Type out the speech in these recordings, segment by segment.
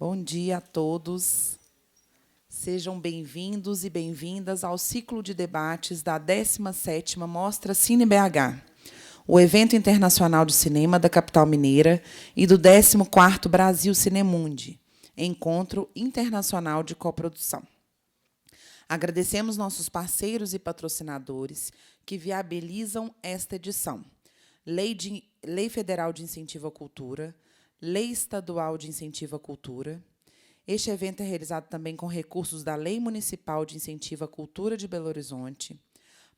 Bom dia a todos. Sejam bem-vindos e bem-vindas ao ciclo de debates da 17ª Mostra Cine BH, o evento internacional de cinema da capital mineira e do 14º Brasil Cinemundi, encontro internacional de coprodução. Agradecemos nossos parceiros e patrocinadores que viabilizam esta edição. Lei Federal de Incentivo à Cultura, Lei Estadual de Incentivo à Cultura. Este evento é realizado também com recursos da Lei Municipal de Incentivo à Cultura de Belo Horizonte,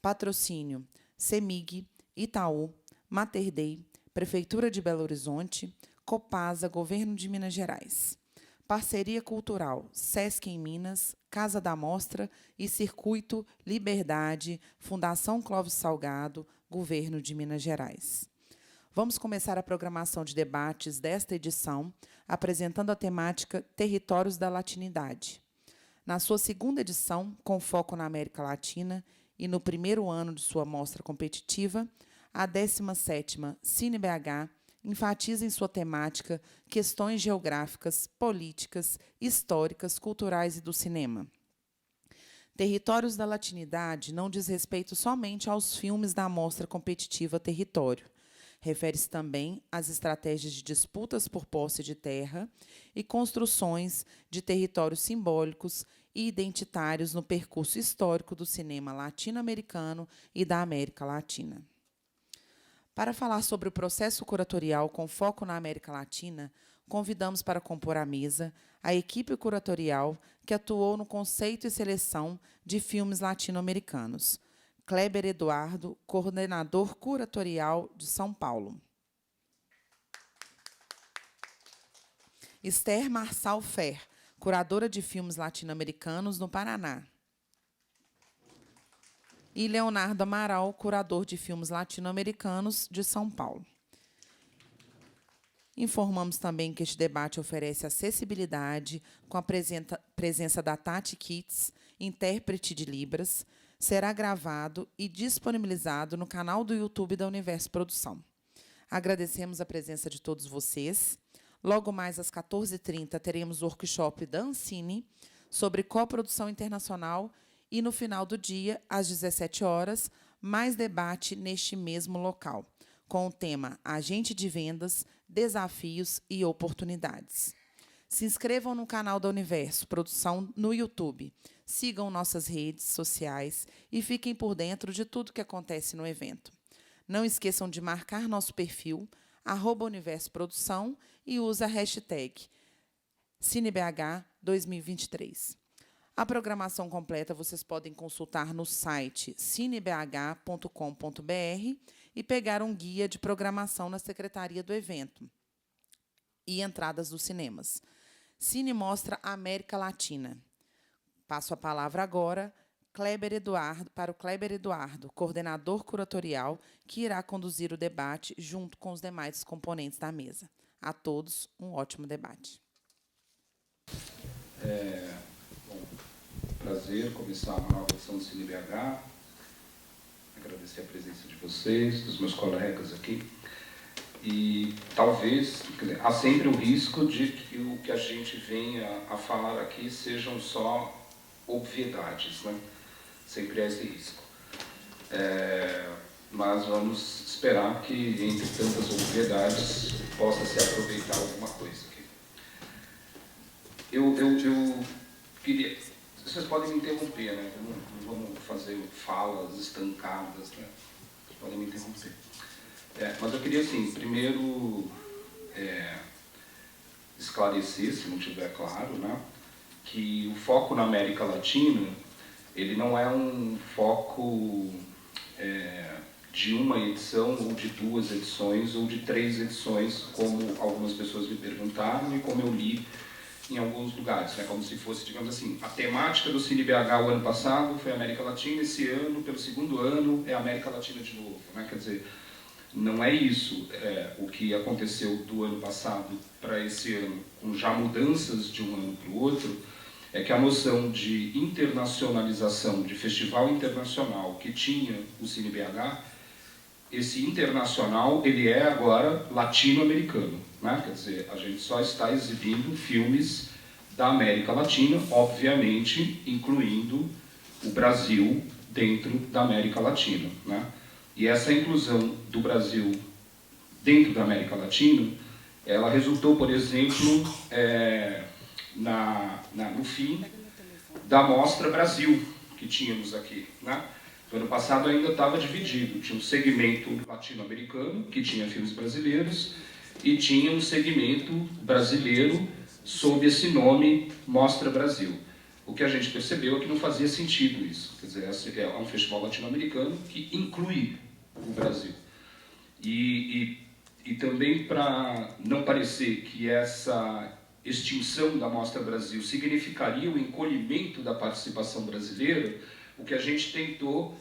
patrocínio CEMIG, Itaú, Mater Dei, Prefeitura de Belo Horizonte, Copasa, Governo de Minas Gerais. Parceria Cultural, Sesc em Minas, Casa da Mostra e Circuito Liberdade, Fundação Clóvis Salgado, Governo de Minas Gerais. Vamos começar a programação de debates desta edição, apresentando a temática Territórios da Latinidade. Na sua segunda edição, com foco na América Latina, e no primeiro ano de sua mostra competitiva, a 17ª Cine BH enfatiza em sua temática questões geográficas, políticas, históricas, culturais e do cinema. Territórios da Latinidade não diz respeito somente aos filmes da mostra competitiva Território. Refere-se também às estratégias de disputas por posse de terra e construções de territórios simbólicos e identitários no percurso histórico do cinema latino-americano e da América Latina. Para falar sobre o processo curatorial com foco na América Latina, convidamos para compor a mesa a equipe curatorial que atuou no conceito e seleção de filmes latino-americanos. Kleber Eduardo, coordenador curatorial de São Paulo. Esther Marçal Fer, curadora de filmes latino-americanos no Paraná. E Leonardo Amaral, curador de filmes latino-americanos de São Paulo. Informamos também que este debate oferece acessibilidade com a presença da Tati Kitts, intérprete de Libras. Será gravado e disponibilizado no canal do YouTube da Universo Produção. Agradecemos a presença de todos vocês. Logo mais às 14h30 teremos o workshop da Ancine sobre coprodução internacional e no final do dia, às 17h, mais debate neste mesmo local, com o tema Agente de Vendas, Desafios e Oportunidades. Se inscrevam no canal da Universo Produção no YouTube, sigam nossas redes sociais e fiquem por dentro de tudo que acontece no evento. Não esqueçam de marcar nosso perfil, @Universo Produção, e use a hashtag CineBH2023. A programação completa vocês podem consultar no site cinebh.com.br e pegar um guia de programação na secretaria do evento e entradas dos cinemas. Cine Mostra América Latina. Passo a palavra agora para o Kleber Eduardo, coordenador curatorial, que irá conduzir o debate junto com os demais componentes da mesa. A todos, um ótimo debate. Prazer começar uma nova edição do Cine BH. Agradecer a presença de vocês, dos meus colegas aqui. E talvez, há sempre o risco de que o que a gente venha a falar aqui sejam só obviedades, né? Sempre há esse risco. Mas vamos esperar que, entre tantas obviedades, possa se aproveitar alguma coisa aqui. Eu queria... Vocês podem me interromper, né? Não vamos fazer falas estancadas, né? Vocês podem me interromper. Mas eu queria, assim, primeiro esclarecer, se não estiver claro, né, que o foco na América Latina, ele não é um foco de uma edição, ou de 2 edições, ou de 3 edições, como algumas pessoas me perguntaram e como eu li em alguns lugares, né, como se fosse, digamos assim, a temática do Cine BH o ano passado foi América Latina, esse ano, pelo segundo ano, é América Latina de novo, né, quer dizer... Não é isso o que aconteceu do ano passado para esse ano, com já mudanças de um ano para o outro, é que a noção de internacionalização, de festival internacional que tinha o Cine BH, esse internacional ele é agora latino-americano, né? Quer dizer, a gente só está exibindo filmes da América Latina, obviamente incluindo o Brasil dentro da América Latina, né? E essa inclusão do Brasil dentro da América Latina, ela resultou, por exemplo, no fim da Mostra Brasil que tínhamos aqui, né? No ano passado ainda estava dividido, tinha um segmento latino-americano, que tinha filmes brasileiros, e tinha um segmento brasileiro sob esse nome Mostra Brasil. O que a gente percebeu é que não fazia sentido isso. Quer dizer, é um festival latino-americano que inclui o Brasil. E também para não parecer que essa extinção da Mostra Brasil significaria o encolhimento da participação brasileira, o que a gente tentou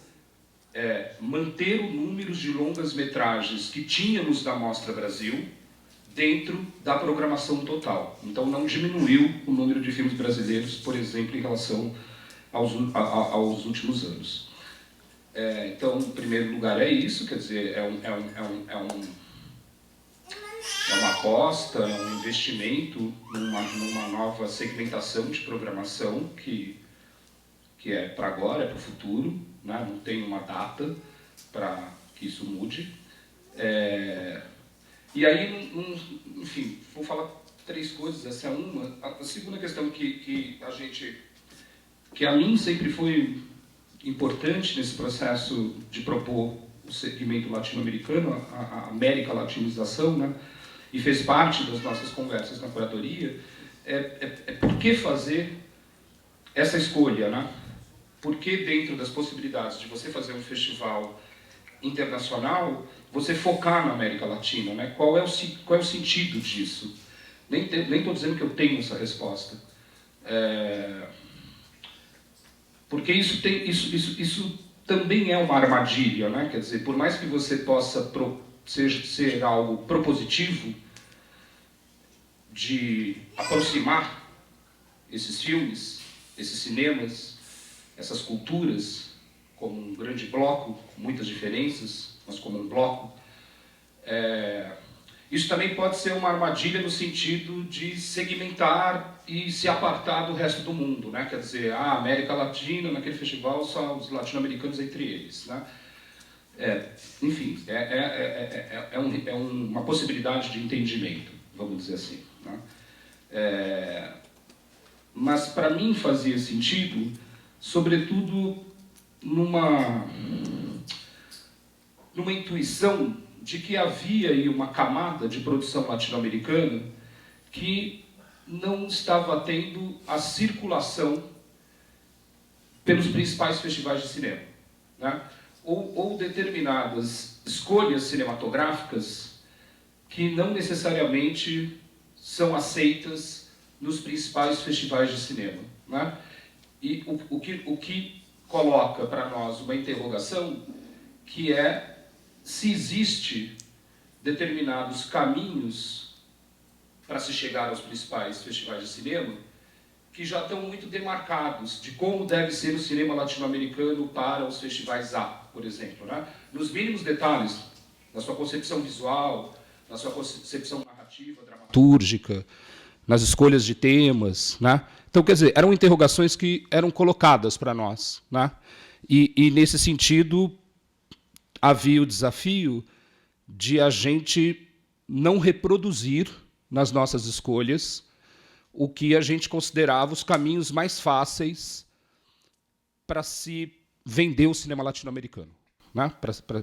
é manter o número de longas-metragens que tínhamos da Mostra Brasil dentro da programação total. Então não diminuiu o número de filmes brasileiros, por exemplo, em relação aos últimos anos. Então, em primeiro lugar, é isso, quer dizer, é uma aposta, é um investimento numa nova segmentação de programação que é para agora, é para o futuro, né? Não tem uma data para que isso mude. E aí, enfim, vou falar 3 coisas, essa é uma. A segunda questão que a mim sempre foi importante nesse processo de propor o segmento latino-americano, a América Latinização, né? E fez parte das nossas conversas na curadoria, por que fazer essa escolha, né? Por que dentro das possibilidades de você fazer um festival internacional, você focar na América Latina, né? Qual é o sentido disso? Nem estou dizendo que eu tenho essa resposta. Porque isso também é uma armadilha, né? Quer dizer, por mais que você possa ser algo propositivo de aproximar esses filmes, esses cinemas, essas culturas, como um grande bloco, com muitas diferenças, mas como um bloco, isso também pode ser uma armadilha no sentido de segmentar e se apartar do resto do mundo, né? Quer dizer, a América Latina, naquele festival, só os latino-americanos entre eles, né? Enfim, é uma possibilidade de entendimento, vamos dizer assim, né? Mas para mim fazia sentido, sobretudo numa intuição de que havia aí uma camada de produção latino-americana que não estava tendo a circulação pelos principais festivais de cinema, né? Ou determinadas escolhas cinematográficas que não necessariamente são aceitas nos principais festivais de cinema, né? E o que coloca para nós uma interrogação que é se existe determinados caminhos para se chegar aos principais festivais de cinema que já estão muito demarcados de como deve ser o cinema latino-americano para os festivais A, por exemplo, né? Nos mínimos detalhes, na sua concepção visual, na sua concepção narrativa, dramatúrgica, nas escolhas de temas, né? Então, quer dizer, eram interrogações que eram colocadas para nós, né? E nesse sentido, havia o desafio de a gente não reproduzir nas nossas escolhas o que a gente considerava os caminhos mais fáceis para se vender o cinema latino-americano, né?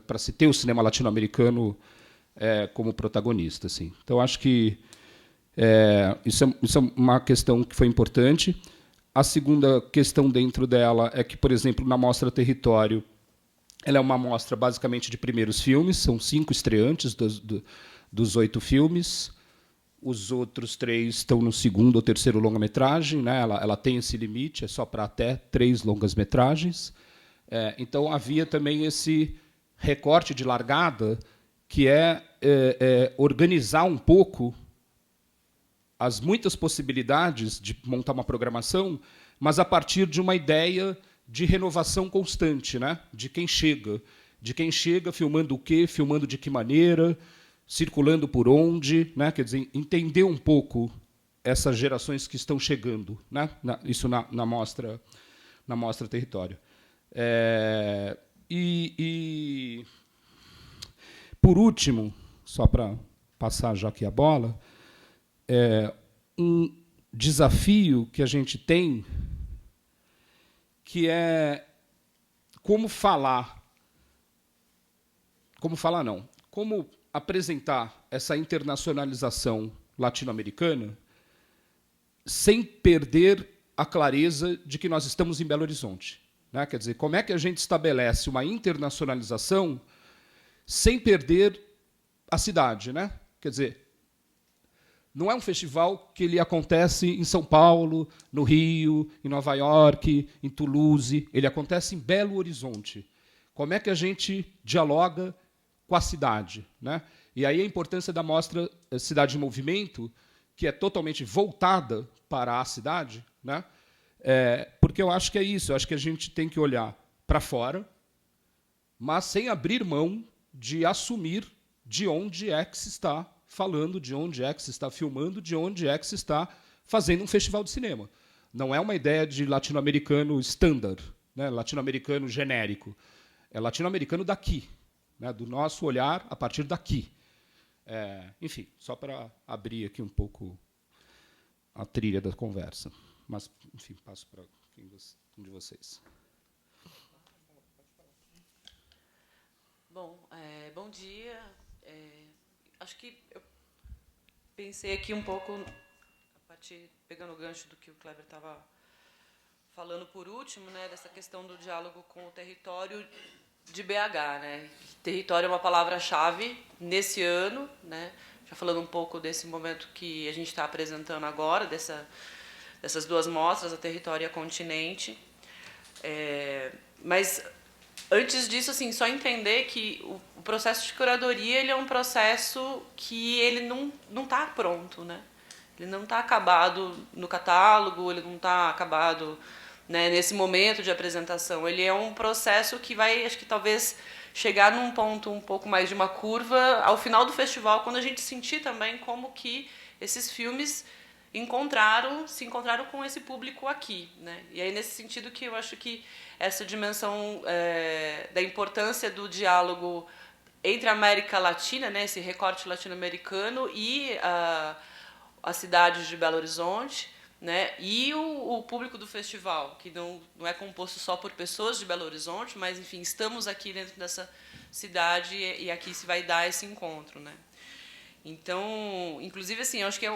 Para se ter o cinema latino-americano como protagonista, assim. Então, acho que isso é uma questão que foi importante. A segunda questão dentro dela é que, por exemplo, na Mostra Território, ela é uma mostra basicamente de primeiros filmes, são 5 estreantes dos 8 filmes. Os outros 3 estão no segundo ou terceiro longa-metragem, né? Ela tem esse limite, é só para até 3 longas-metragens. Então, havia também esse recorte de largada, que é organizar um pouco as muitas possibilidades de montar uma programação, mas a partir de uma ideia de renovação constante, né? De quem chega. de quem chega, filmando o quê, filmando de que maneira, circulando por onde, né? Quer dizer, entender um pouco essas gerações que estão chegando, né? Isso na mostra Território. Por último, só para passar já aqui a bola, um desafio que a gente tem, que é como apresentar essa internacionalização latino-americana sem perder a clareza de que nós estamos em Belo Horizonte, né? Quer dizer, como é que a gente estabelece uma internacionalização sem perder a cidade, né? Quer dizer, não é um festival que ele acontece em São Paulo, no Rio, em Nova York, em Toulouse. Ele acontece em Belo Horizonte. Como é que a gente dialoga com a cidade, né? E aí a importância da mostra Cidade em Movimento, que é totalmente voltada para a cidade, né? Porque eu acho que é isso. Eu acho que a gente tem que olhar para fora, mas sem abrir mão de assumir de onde é que se está falando, de onde é que se está filmando, de onde é que se está fazendo um festival de cinema. Não é uma ideia de latino-americano standard, né, latino-americano genérico. É latino-americano daqui, né, do nosso olhar a partir daqui. Enfim, só para abrir aqui um pouco a trilha da conversa. Mas, enfim, passo para um de vocês. Bom, bom dia. Acho que eu pensei aqui um pouco, a partir, pegando o gancho do que o Kleber estava falando por último, né, dessa questão do diálogo com o território de BH, né? Território é uma palavra-chave nesse ano, né? Já falando um pouco desse momento que a gente está apresentando agora, dessas duas mostras, a Território e a Continente. Mas antes disso, assim, só entender que o processo de curadoria ele é um processo que ele não está pronto, né? Ele não está acabado no catálogo, ele não está acabado, né, nesse momento de apresentação. Ele é um processo que vai, acho que talvez, chegar num ponto um pouco mais de uma curva ao final do festival, quando a gente sentir também como que esses filmes se encontraram com esse público aqui, né? E aí, nesse sentido, que eu acho que essa dimensão da importância do diálogo entre a América Latina, né, esse recorte latino-americano, e a cidade de Belo Horizonte, né, e o público do festival, que não é composto só por pessoas de Belo Horizonte, mas, enfim, estamos aqui dentro dessa cidade e aqui se vai dar esse encontro, né? Então, inclusive, assim, eu acho que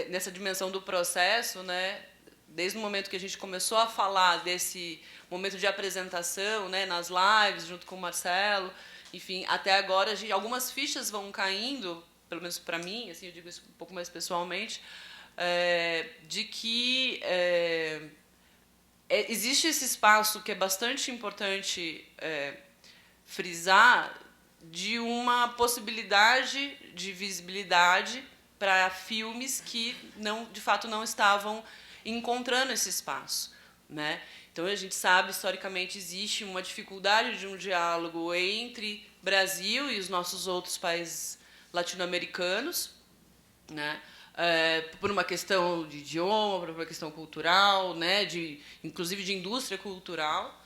nessa dimensão do processo, né, desde o momento que a gente começou a falar desse momento de apresentação, né, nas lives, junto com o Marcelo, enfim, até agora algumas fichas vão caindo, pelo menos para mim, assim, eu digo isso um pouco mais pessoalmente, de que existe esse espaço que é bastante importante frisar, de uma possibilidade de visibilidade para filmes que de fato não estavam encontrando esse espaço, né? Então a gente sabe, historicamente, existe uma dificuldade de um diálogo entre Brasil e os nossos outros países latino-americanos, né? Por uma questão de idioma, por uma questão cultural, né? Inclusive de indústria cultural.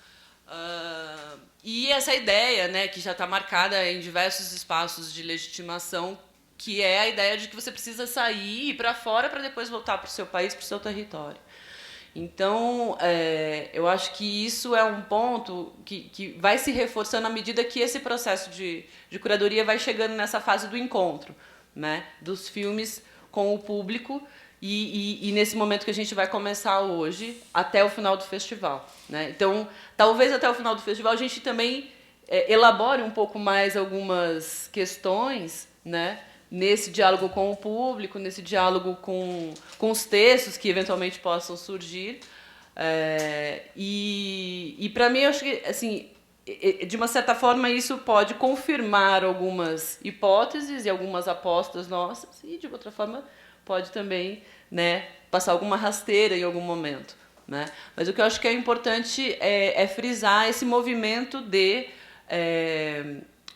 E essa ideia, né, que já está marcada em diversos espaços de legitimação, que é a ideia de que você precisa sair e ir para fora para depois voltar para o seu país, para o seu território. Então, eu acho que isso é um ponto que vai se reforçando à medida que esse processo de curadoria vai chegando nessa fase do encontro, né, dos filmes com o público, e nesse momento que a gente vai começar hoje, até o final do festival, né? Então, talvez até o final do festival a gente também elabore um pouco mais algumas questões, né, nesse diálogo com o público, nesse diálogo com os textos que eventualmente possam surgir. E para mim, eu acho que, assim, de uma certa forma, isso pode confirmar algumas hipóteses e algumas apostas nossas, e, de outra forma, pode também, né, passar alguma rasteira em algum momento, né? Mas o que eu acho que é importante é frisar esse movimento de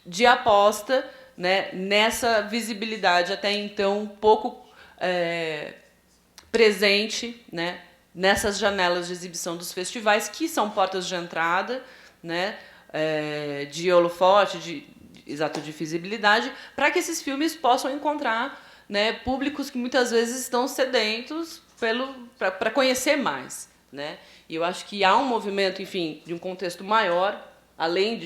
de aposta, né, nessa visibilidade até então pouco presente, né, nessas janelas de exibição dos festivais, que são portas de entrada, né, de holofote, de visibilidade, para que esses filmes possam encontrar, né, públicos que muitas vezes estão sedentos para conhecer mais, né? E eu acho que há um movimento, enfim, de um contexto maior, além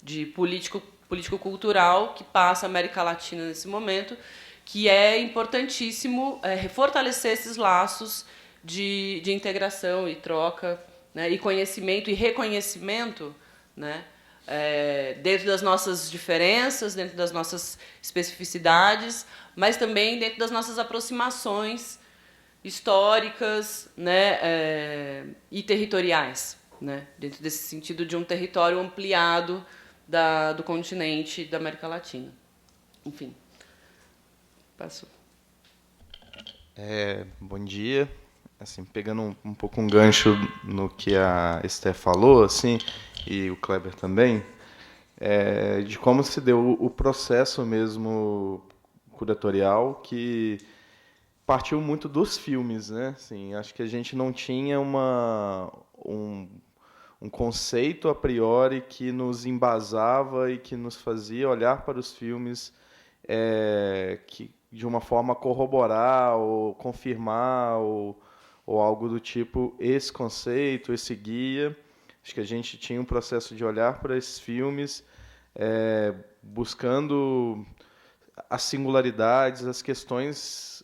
de político-cultural, que passa a América Latina nesse momento, que é importantíssimo fortalecer esses laços de integração e troca, né, e conhecimento e reconhecimento, né, dentro das nossas diferenças, dentro das nossas especificidades, mas também dentro das nossas aproximações históricas, né, e territoriais, né, dentro desse sentido de um território ampliado do continente da América Latina. Enfim, passo. Bom dia. Assim, pegando um pouco um gancho no que a Esther falou, assim, e o Kleber também, de como se deu o processo mesmo curatorial, que partiu muito dos filmes, né? Assim, acho que a gente não tinha um conceito a priori que nos embasava e que nos fazia olhar para os filmes que de uma forma corroborar ou confirmar ou algo do tipo esse conceito, esse guia. Acho que a gente tinha um processo de olhar para esses filmes buscando as singularidades, as questões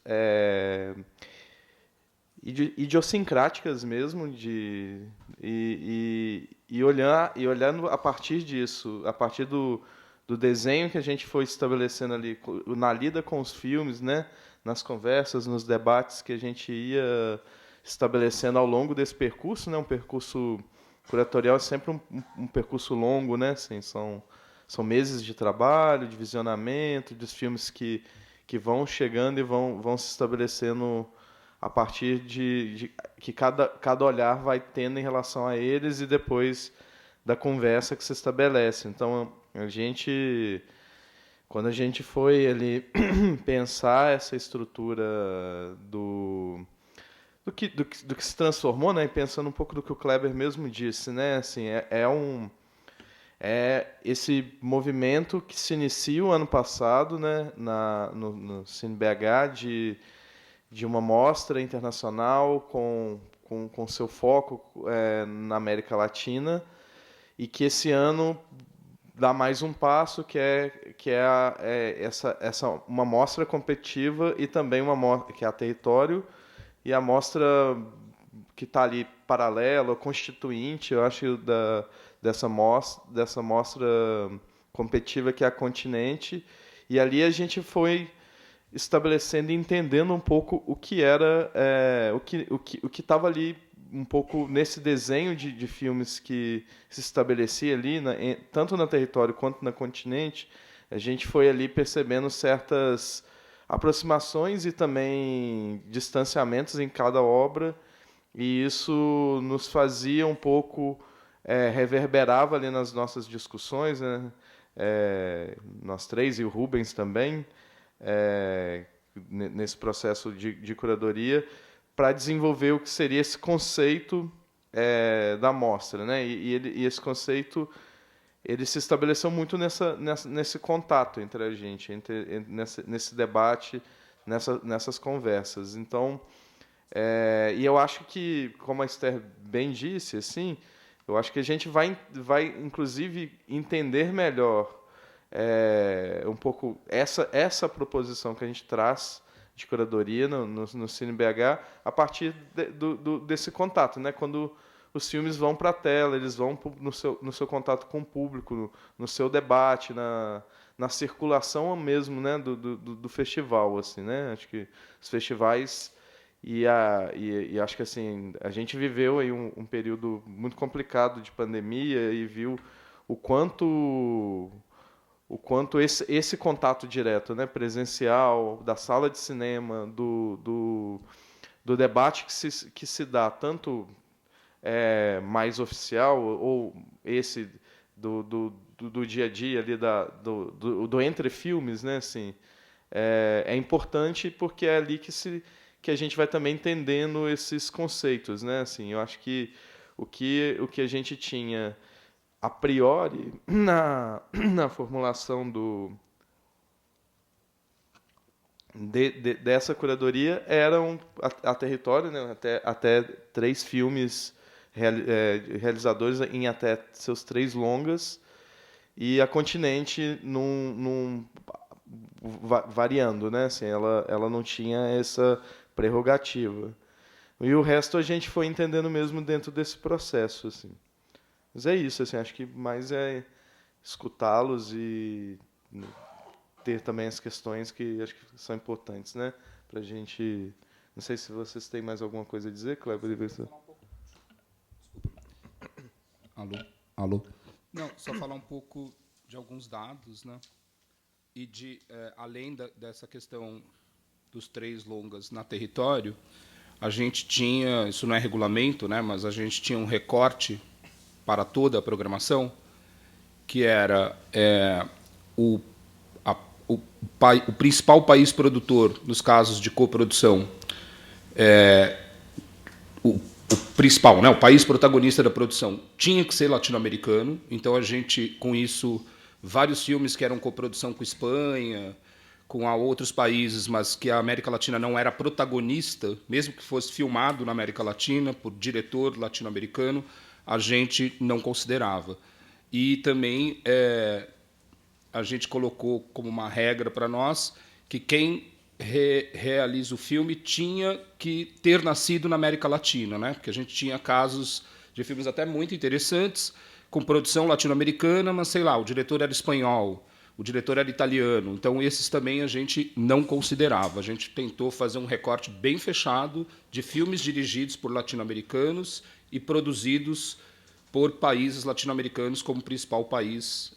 idiosincráticas mesmo, e olhando a partir disso, a partir do desenho que a gente foi estabelecendo ali, na lida com os filmes, né, nas conversas, nos debates que a gente ia estabelecendo ao longo desse percurso, né, um percurso curatorial é sempre um percurso longo, né, assim, são meses de trabalho, de visionamento, dos filmes que vão chegando e vão se estabelecendo a partir de que cada olhar vai tendo em relação a eles e depois da conversa que se estabelece. Então, quando a gente foi ali pensar essa estrutura do que se transformou, né, pensando um pouco do que o Kleber mesmo disse, né, assim, esse movimento que se inicia o ano passado, né, no Cine BH, de uma mostra internacional com seu foco na América Latina, e que esse ano dá mais um passo, que é uma mostra competitiva e também que é a Território, e a mostra que está ali paralela, constituinte, eu acho, dessa mostra competitiva, que é a Continente. E ali a gente foi estabelecendo e entendendo um pouco o que era o que estava ali um pouco nesse desenho de filmes que se estabelecia ali, tanto na Território quanto na Continente. A gente foi ali percebendo certas aproximações e também distanciamentos em cada obra, e isso nos fazia um pouco reverberava ali nas nossas discussões, né? Nós três e o Rubens também, nesse processo de curadoria, para desenvolver o que seria esse conceito da mostra, né? E esse conceito ele se estabeleceu muito nesse contato entre a gente, nesse debate, nessas conversas. Então, e eu acho que, como a Esther bem disse, assim, eu acho que a gente vai inclusive entender melhor um pouco essa proposição que a gente traz de curadoria no Cine BH a partir desse contato, né? Quando os filmes vão para a tela, eles vão no seu contato com o público, no seu debate, na circulação mesmo, né? do festival, assim, né? Acho que os festivais e acho que assim a gente viveu aí um período muito complicado de pandemia e viu o quanto esse contato direto, né, presencial, da sala de cinema, do debate que se dá, tanto mais oficial, ou esse do dia a dia ali do entre filmes, né, assim, é importante porque é ali que a gente vai também entendendo esses conceitos, né, assim, eu acho que o que a gente tinha a priori na formulação dessa curadoria eram a Território, né, até 3 filmes realizadores em até seus 3 longas, e a Continente variando, né, assim, ela não tinha essa prerrogativa. E o resto a gente foi entendendo mesmo dentro desse processo, assim. Mas é isso, assim, acho que mais é escutá-los e ter também as questões que acho que são importantes, né? Pra gente... Não sei se vocês têm mais alguma coisa a dizer, Kleber. Alô? Não, só falar um pouco de alguns dados, né? E além dessa questão dos 3 longas na Território, a gente tinha, isso não é regulamento, né? Mas a gente tinha um recorte para toda a programação, que era o principal país produtor, nos casos de coprodução, o principal, né, o país protagonista da produção, tinha que ser latino-americano. Então, a gente, com isso, vários filmes que eram coprodução com Espanha, com outros países, mas que a América Latina não era protagonista, mesmo que fosse filmado na América Latina, por diretor latino-americano, a gente não considerava. E também a gente colocou como uma regra para nós que quem realiza o filme tinha que ter nascido na América Latina, né? Porque a gente tinha casos de filmes até muito interessantes, com produção latino-americana, mas, sei lá, o diretor era espanhol, o diretor era italiano. Então, esses também a gente não considerava. A gente tentou fazer um recorte bem fechado de filmes dirigidos por latino-americanos e produzidos por países latino-americanos como principal país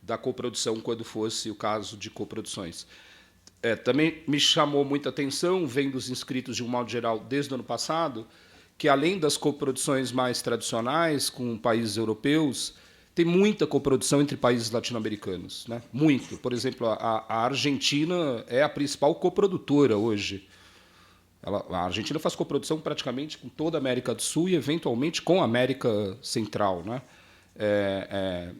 da coprodução, quando fosse o caso de coproduções. Também me chamou muita atenção, vendo os inscritos de um modo geral desde o ano passado, que, além das coproduções mais tradicionais com países europeus, tem muita coprodução entre países latino-americanos, né? Muito. Por exemplo, a Argentina é a principal coprodutora hoje. A Argentina faz coprodução praticamente com toda a América do Sul e, eventualmente, com a América Central, né?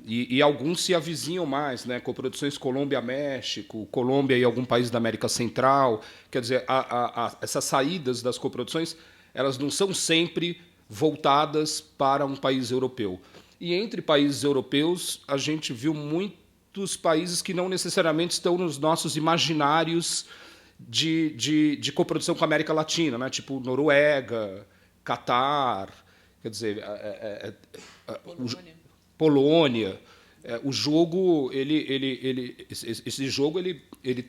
E alguns se avizinham mais, né? Coproduções Colômbia-México, Colômbia e algum país da América Central. Quer dizer, essas saídas das coproduções, elas não são sempre voltadas para um país europeu. E entre países europeus, a gente viu muitos países que não necessariamente estão nos nossos imaginários de coprodução com a América Latina, né? Tipo Noruega, Catar, quer dizer, Polônia. O jogo, esse jogo, ele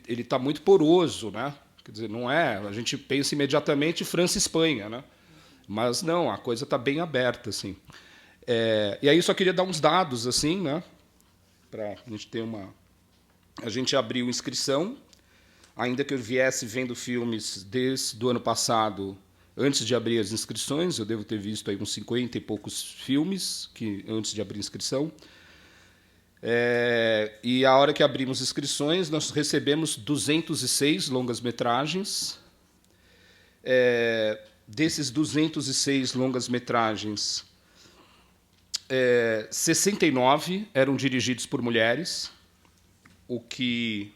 está muito poroso, né? Quer dizer, não é. A gente pensa imediatamente França e Espanha, né? Mas não, a coisa está bem aberta, assim. E aí eu só queria dar uns dados, assim, né? Para a gente ter uma. A gente abriu inscrição, ainda que eu viesse vendo filmes desde o ano passado. Antes de abrir as inscrições, eu devo ter visto aí uns 50 e poucos filmes antes de abrir a inscrição. E a hora que abrimos inscrições, nós recebemos 206 longas-metragens. Desses 206 longas-metragens, 69 eram dirigidos por mulheres, o que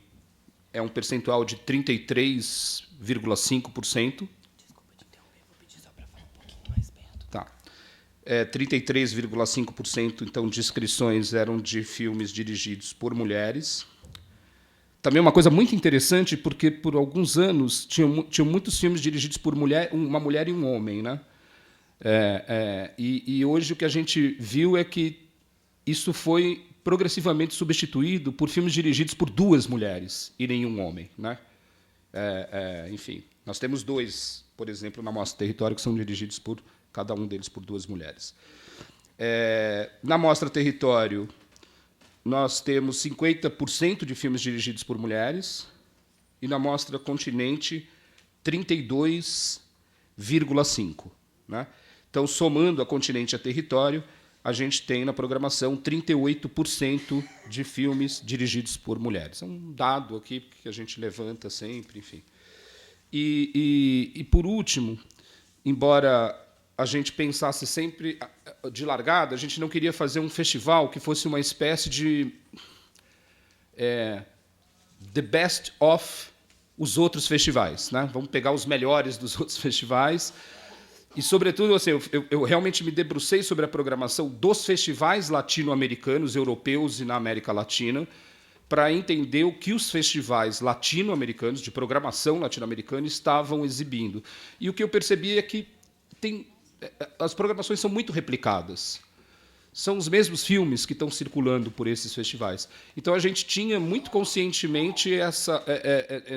é um percentual de 33,5%. 33,5% então de inscrições eram de filmes dirigidos por mulheres. Também uma coisa muito interessante, porque por alguns anos tinham muitos filmes dirigidos por uma mulher e um homem, né? E hoje o que a gente viu é que isso foi progressivamente substituído por filmes dirigidos por 2 mulheres e nenhum homem, né? Enfim, nós temos 2, por exemplo, na Mostra Território, que são dirigidos por cada um deles por 2 mulheres. Na Mostra Território, nós temos 50% de filmes dirigidos por mulheres, e na Mostra Continente, 32,5%. Né? Então, somando a Continente e a Território, a gente tem na programação 38% de filmes dirigidos por mulheres. É um dado aqui que a gente levanta sempre, enfim. E por último, embora a gente pensasse sempre de largada, a gente não queria fazer um festival que fosse uma espécie de the best of os outros festivais, né? Vamos pegar os melhores dos outros festivais. E, sobretudo, assim, eu realmente me debrucei sobre a programação dos festivais latino-americanos, europeus e na América Latina, para entender o que os festivais latino-americanos, de programação latino-americana, estavam exibindo. E o que eu percebi é que as programações são muito replicadas. São os mesmos filmes que estão circulando por esses festivais. Então, a gente tinha muito conscientemente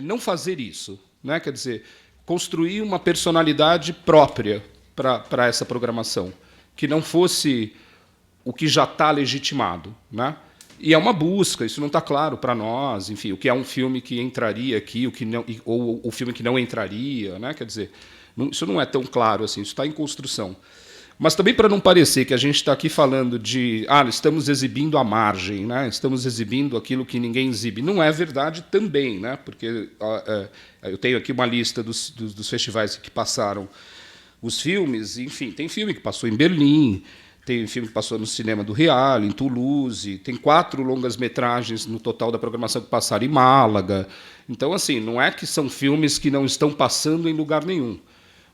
não fazer isso, né? Quer dizer, construir uma personalidade própria para essa programação, que não fosse o que já está legitimado, né? E é uma busca, isso não está claro para nós, enfim, o que é um filme que entraria aqui, o que não, ou o filme que não entraria, né? Quer dizer, isso não é tão claro assim, isso está em construção. Mas também para não parecer que a gente está aqui falando de estamos exibindo à margem, né? Estamos exibindo aquilo que ninguém exibe. Não é verdade também, né? Porque eu tenho aqui uma lista dos festivais que passaram os filmes. Enfim, tem filme que passou em Berlim, tem filme que passou no Cinema do Real, em Toulouse, tem 4 longas-metragens no total da programação que passaram em Málaga. Então, assim, não é que são filmes que não estão passando em lugar nenhum.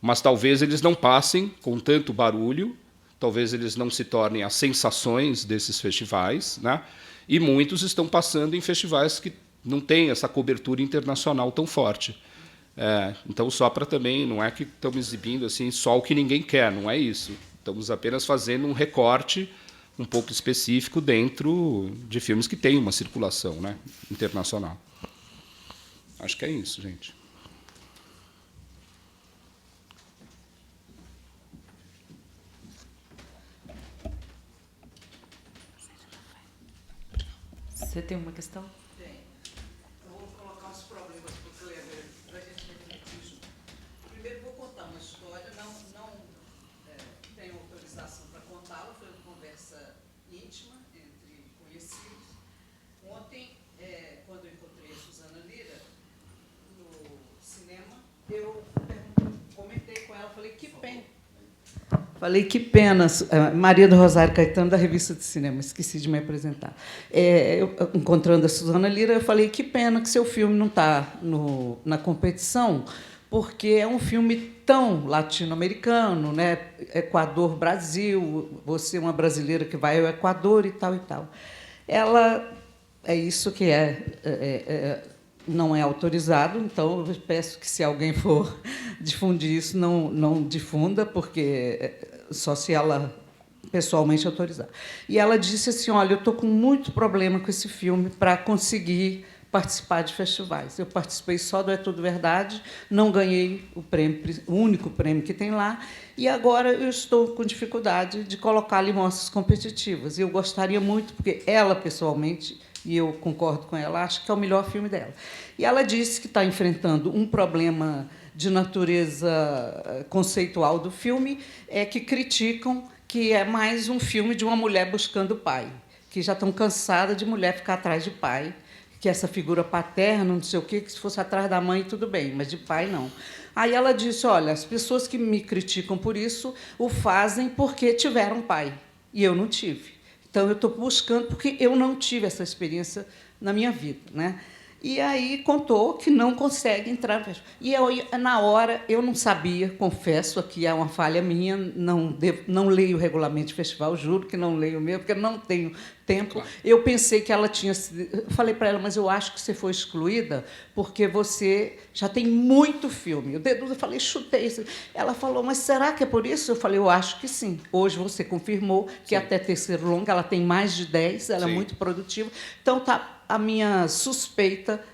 Mas talvez eles não passem com tanto barulho, talvez eles não se tornem as sensações desses festivais, né? E muitos estão passando em festivais que não têm essa cobertura internacional tão forte. Então, só para também, não é que estamos exibindo assim, só o que ninguém quer, não é isso. Estamos apenas fazendo um recorte um pouco específico dentro de filmes que têm uma circulação, né, internacional. Acho que é isso, gente. Você tem uma questão? Tem. Eu vou colocar uns problemas para o Kleber, para a gente refletir junto. Primeiro, vou contar uma história, não tenho autorização para contá-la, foi uma conversa íntima entre conhecidos. Ontem, quando eu encontrei a Suzana Lira no cinema, eu comentei com ela, falei, que pena. Falei, que pena, Maria do Rosário Caetano, da Revista de Cinema, esqueci de me apresentar. Encontrando a Suzana Lira, eu falei, que pena que seu filme não está na competição, porque é um filme tão latino-americano, né? Equador, Brasil, você é uma brasileira que vai ao Equador e tal e tal. Ela, é isso que não é autorizado, então eu peço que, se alguém for difundir isso, não difunda, porque só se ela pessoalmente autorizar. E ela disse assim, olha, eu estou com muito problema com esse filme para conseguir participar de festivais. Eu participei só do É Tudo Verdade, não ganhei o único prêmio que tem lá, e agora eu estou com dificuldade de colocá-lo em mostras competitivas. E eu gostaria muito, porque ela, pessoalmente, e eu concordo com ela, acho que é o melhor filme dela. E ela disse que está enfrentando um problema de natureza conceitual do filme, que criticam que é mais um filme de uma mulher buscando pai, que já estão cansadas de mulher ficar atrás de pai, que essa figura paterna, não sei o quê, que se fosse atrás da mãe, tudo bem, mas de pai, não. Aí ela disse, olha, as pessoas que me criticam por isso o fazem porque tiveram pai, e eu não tive. Então, eu estou buscando, porque eu não tive essa experiência na minha vida, né? E aí contou que não consegue entrar. E eu, na hora, eu não sabia, confesso, aqui é uma falha minha, não leio o regulamento de festival, juro que não leio mesmo, porque não tenho tempo. Claro. Eu pensei que ela tinha... Eu falei para ela, mas eu acho que você foi excluída porque você já tem muito filme. Eu falei, chutei isso. Ela falou, mas será que é por isso? Eu falei, eu acho que sim. Hoje você confirmou que até terceiro longa ela tem mais de 10, ela é muito produtiva. Então, a minha suspeita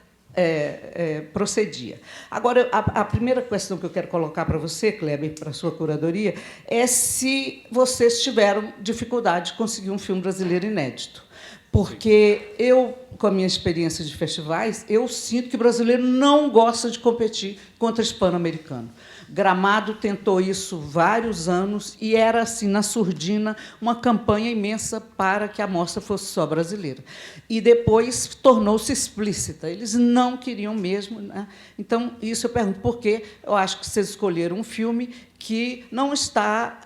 procedia. Agora, a primeira questão que eu quero colocar para você, Kleber, para a sua curadoria, é se vocês tiveram dificuldade de conseguir um filme brasileiro inédito. Porque eu, com a minha experiência de festivais, eu sinto que o brasileiro não gosta de competir contra o hispano-americano. Gramado tentou isso vários anos e era, assim, na surdina, uma campanha imensa para que a mostra fosse só brasileira. E depois tornou-se explícita. Eles não queriam mesmo, né? Então, isso eu pergunto por quê. Eu acho que vocês escolheram um filme que não está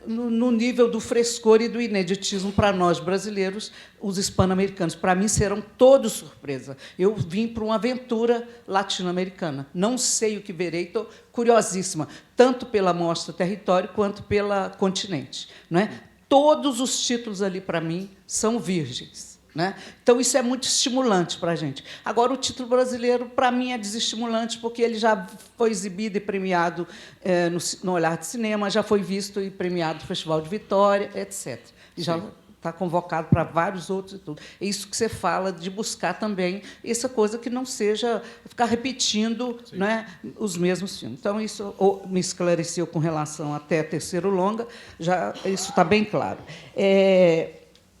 no nível do frescor e do ineditismo para nós brasileiros, os hispano-americanos. Para mim, serão todos surpresa. Eu vim para uma aventura latino-americana. Não sei o que verei, estou curiosíssima, tanto pela Mostra Território quanto pela Continente. Não é? Todos os títulos ali, para mim, são virgens. Né? Então, isso é muito estimulante para a gente. Agora, o título brasileiro, para mim, é desestimulante, porque ele já foi exibido e premiado no Olhar de Cinema, já foi visto e premiado no Festival de Vitória, etc. E já está convocado para vários outros e tudo. É isso que você fala, de buscar também essa coisa que não seja ficar repetindo, né, os mesmos filmes. Então, isso me esclareceu com relação até Terceiro Longa, já isso está bem claro.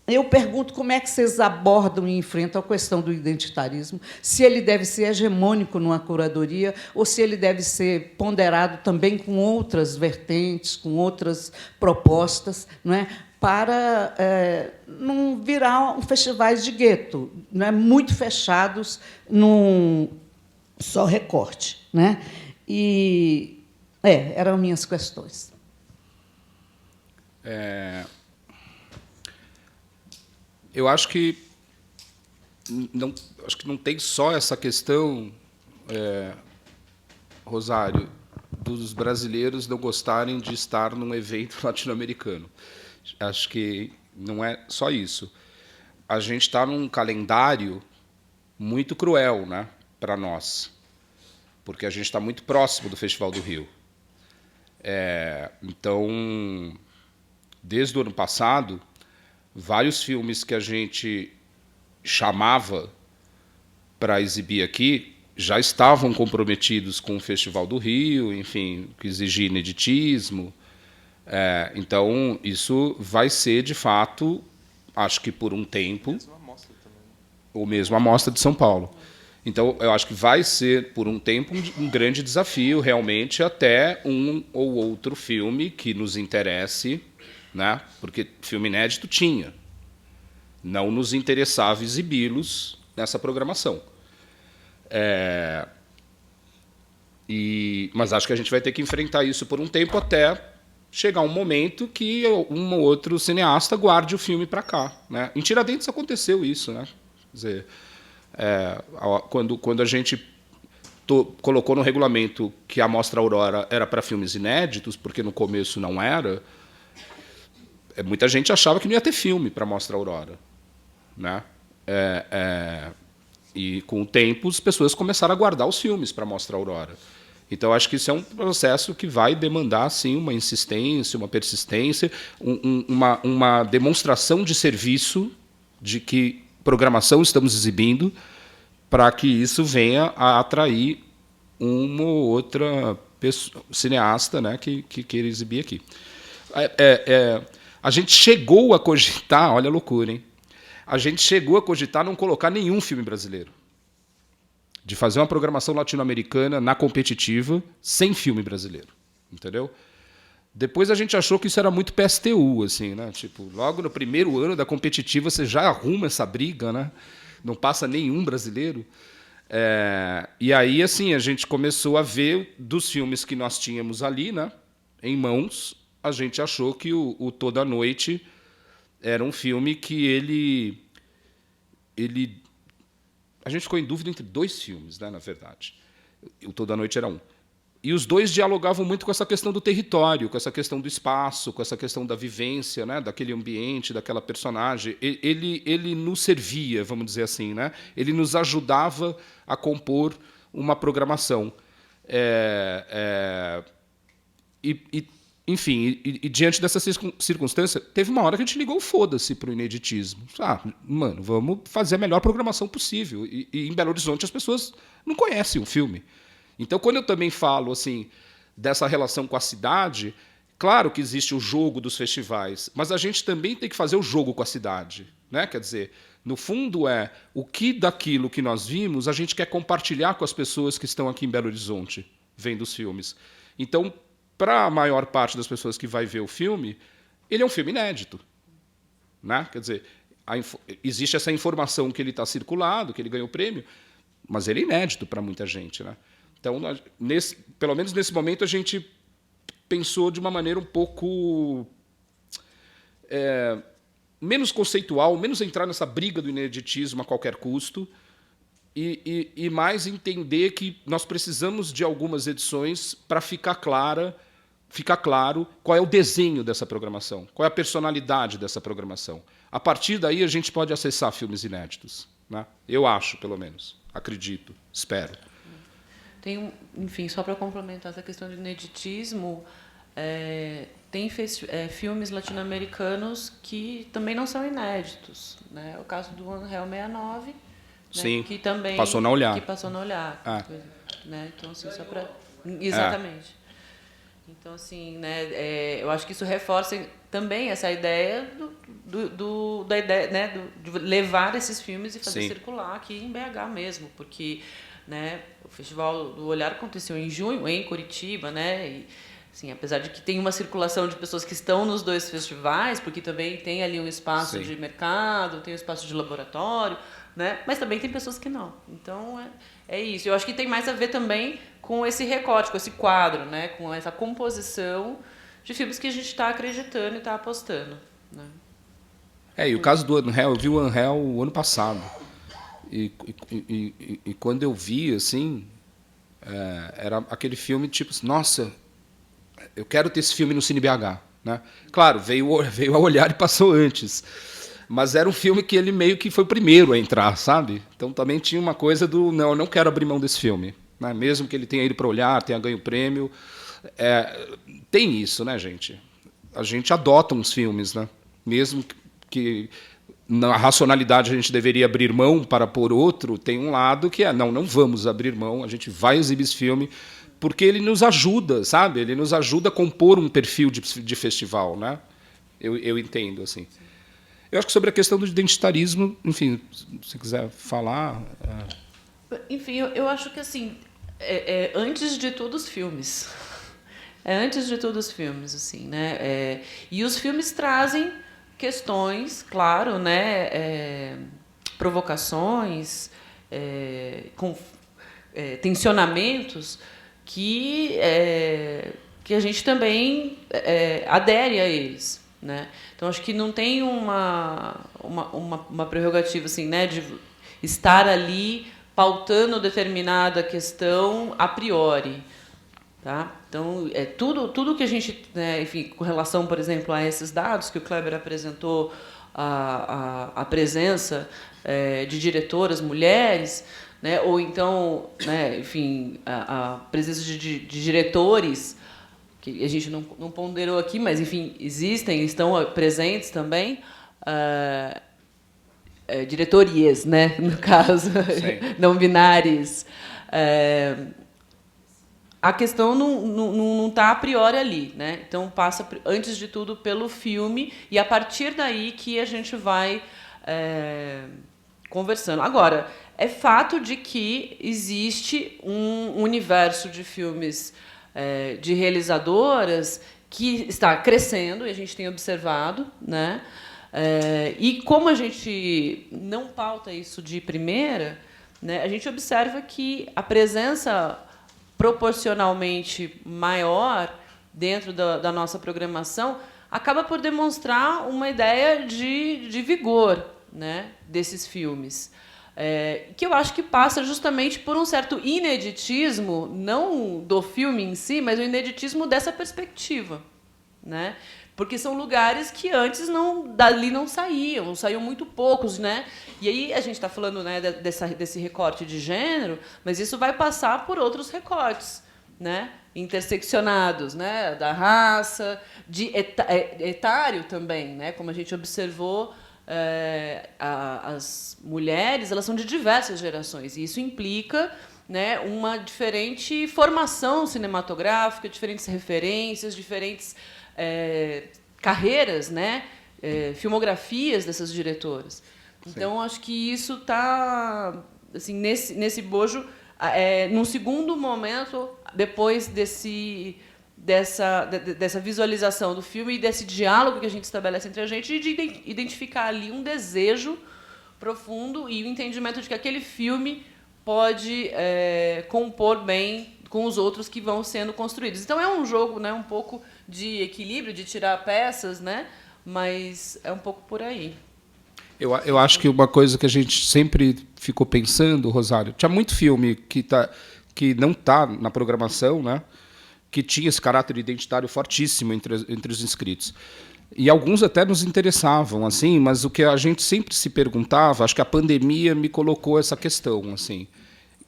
Eu pergunto como é que vocês abordam e enfrentam a questão do identitarismo, se ele deve ser hegemônico numa curadoria ou se ele deve ser ponderado também com outras vertentes, com outras propostas, não é? Para não virar um festivais de gueto, não é? Muito fechados num só recorte. Né? E eram minhas questões. Eu acho que não tem só essa questão, Rosário, dos brasileiros não gostarem de estar num evento latino-americano. Acho que não é só isso. A gente está num calendário muito cruel, né, para nós, porque a gente está muito próximo do Festival do Rio. Então, desde o ano passado, vários filmes que a gente chamava para exibir aqui já estavam comprometidos com o Festival do Rio, enfim, que exigia ineditismo. Então, isso vai ser, de fato, acho que por um tempo, ou mesmo a Mostra de São Paulo. Então, eu acho que vai ser, por um tempo, um grande desafio, realmente, até um ou outro filme que nos interesse, né? Porque filme inédito tinha. Não nos interessava exibi-los nessa programação. Mas acho que a gente vai ter que enfrentar isso por um tempo até chegar um momento que um ou outro cineasta guarde o filme para cá. Né? Em Tiradentes aconteceu isso. Né? Quer dizer, quando a gente colocou no regulamento que a Mostra Aurora era para filmes inéditos, porque no começo não era, muita gente achava que não ia ter filme para a Mostra Aurora. Né? E, com o tempo, as pessoas começaram a guardar os filmes para a Mostra Aurora. Então, acho que isso é um processo que vai demandar, sim, uma insistência, uma persistência, uma demonstração de serviço, de que programação estamos exibindo, para que isso venha a atrair uma ou outra cineasta, né, que queira exibir aqui. A gente chegou a cogitar, olha a loucura, hein? A gente chegou a cogitar não colocar nenhum filme brasileiro. De fazer uma programação latino-americana na competitiva sem filme brasileiro. Entendeu? Depois a gente achou que isso era muito PSTU, assim, né? Tipo, logo no primeiro ano da competitiva você já arruma essa briga, né? Não passa nenhum brasileiro. E aí, assim, a gente começou a ver dos filmes que nós tínhamos ali, né, em mãos, a gente achou que o Toda Noite era um filme que ele a gente ficou em dúvida entre dois filmes, né, na verdade. O Toda Noite era um. E os dois dialogavam muito com essa questão do território, com essa questão do espaço, com essa questão da vivência, né, daquele ambiente, daquela personagem. Ele nos servia, vamos dizer assim, né? Ele nos ajudava a compor uma programação. Enfim, diante dessa circunstância, teve uma hora que a gente ligou o foda-se para o ineditismo. Mano, vamos fazer a melhor programação possível. E em Belo Horizonte as pessoas não conhecem o filme. Então, quando eu também falo assim dessa relação com a cidade, claro que existe o jogo dos festivais, mas a gente também tem que fazer o jogo com a cidade. Né? Quer dizer, no fundo o que daquilo que nós vimos a gente quer compartilhar com as pessoas que estão aqui em Belo Horizonte, vendo os filmes. Então, para a maior parte das pessoas que vai ver o filme, ele é um filme inédito, né? Quer dizer, existe essa informação que ele está circulado, que ele ganhou o prêmio, mas ele é inédito para muita gente, né? Então, pelo menos nesse momento, a gente pensou de uma maneira um pouco menos conceitual, menos entrar nessa briga do ineditismo a qualquer custo, e mais entender que nós precisamos de algumas edições para ficar claro qual é o desenho dessa programação, qual é a personalidade dessa programação. A partir daí, a gente pode acessar filmes inéditos, né? Eu acho, pelo menos. Acredito, espero. Enfim, só para complementar essa questão de ineditismo, tem filmes latino-americanos que também não são inéditos, né? O caso do One Hell 69, sim, né? Que também passou na Olhar. Que passou na Olhar, né? Então, assim, só para... Exatamente. Então, assim, né, eu acho que isso reforça também essa ideia da ideia, né, de levar esses filmes e fazer circular aqui em BH mesmo, porque, né, o Festival do Olhar aconteceu em junho em Curitiba, né, e, assim, apesar de que tem uma circulação de pessoas que estão nos dois festivais, porque também tem ali um espaço de mercado, tem um espaço de laboratório, né, mas também tem pessoas que não. Então, é isso. Eu acho que tem mais a ver também com esse recorte, com esse quadro, né, com essa composição de filmes que a gente está acreditando e está apostando, né? E o caso do One Hell, eu vi o One Hell o ano passado. E quando eu vi, assim, era aquele filme tipo, nossa, eu quero ter esse filme no Cine BH, né? Claro, veio a Olhar e passou antes. Mas era um filme que ele meio que foi o primeiro a entrar, sabe? Então também tinha uma coisa do, não, eu não quero abrir mão desse filme, né? Mesmo que ele tenha ido para Olhar, tenha ganho o prêmio. Tem isso, né, gente? A gente adota uns filmes, né? Mesmo que na racionalidade a gente deveria abrir mão para pôr outro, tem um lado que não vamos abrir mão, a gente vai exibir esse filme, porque ele nos ajuda, sabe? Ele nos ajuda a compor um perfil de festival, né? Eu entendo, assim. Eu acho que sobre a questão do identitarismo, enfim, se quiser falar... Enfim, eu acho que, assim, antes de tudo os filmes. Antes de tudo os filmes, assim, né? E os filmes trazem questões, claro, né? Provocações, tensionamentos que a gente também adere a eles, né? Então, acho que não tem uma prerrogativa assim, né, de estar ali pautando determinada questão a priori. Tá? Então, tudo que a gente... né, enfim, com relação, por exemplo, a esses dados que o Kleber apresentou, a presença de diretoras mulheres, né, ou então, né, enfim, a presença de diretores, que a gente não ponderou aqui, mas, enfim, estão presentes também, diretorias, né, no caso, não binárias. A questão não está a priori ali, né? Então, passa, antes de tudo, pelo filme, e a partir daí que a gente vai conversando. Agora, é fato de que existe um universo de filmes de realizadoras que está crescendo, e a gente tem observado, né? E como a gente não pauta isso de primeira, né, a gente observa que a presença proporcionalmente maior dentro da nossa programação acaba por demonstrar uma ideia de vigor, né, desses filmes. Que eu acho que passa justamente por um certo ineditismo, não do filme em si, mas o ineditismo dessa perspectiva, né? Porque são lugares que antes dali não saíam muito poucos, né? E aí a gente está falando, né, desse recorte de gênero, mas isso vai passar por outros recortes, né, interseccionados, né, da raça, de etário também, né, como a gente observou. As mulheres, elas são de diversas gerações, e isso implica, né, uma diferente formação cinematográfica, diferentes referências, diferentes carreiras, né, filmografias dessas diretoras. Então, acho que isso está assim, nesse bojo, num segundo momento, depois dessa visualização do filme e desse diálogo que a gente estabelece entre a gente e de identificar ali um desejo profundo e o entendimento de que aquele filme pode compor bem com os outros que vão sendo construídos. Então, é um jogo, né, um pouco de equilíbrio, de tirar peças, né, mas é um pouco por aí. Eu acho que uma coisa que a gente sempre ficou pensando, Rosário, tinha muito filme que não está na programação, né, que tinha esse caráter identitário fortíssimo entre os inscritos. E alguns até nos interessavam, assim, mas o que a gente sempre se perguntava, acho que a pandemia me colocou essa questão, assim,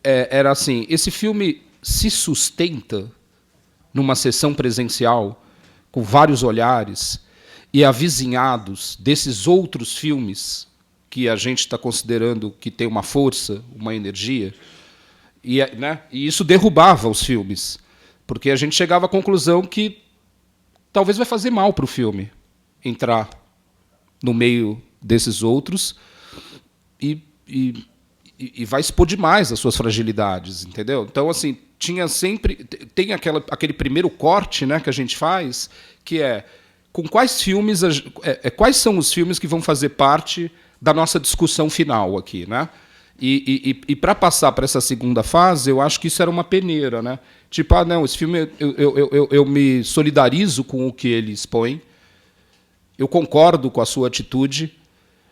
era assim, esse filme se sustenta numa sessão presencial, com vários olhares, e avizinhados desses outros filmes que a gente está considerando que tem uma força, uma energia, e isso derrubava os filmes, porque a gente chegava à conclusão que talvez vai fazer mal para o filme entrar no meio desses outros e vai expor demais as suas fragilidades, entendeu? Então, assim, tem aquele primeiro corte, né, que a gente faz, que é com quais filmes, quais são os filmes que vão fazer parte da nossa discussão final aqui, né? E para passar para essa segunda fase, eu acho que isso era uma peneira, né? Tipo, não, esse filme eu me solidarizo com o que ele expõe, eu concordo com a sua atitude,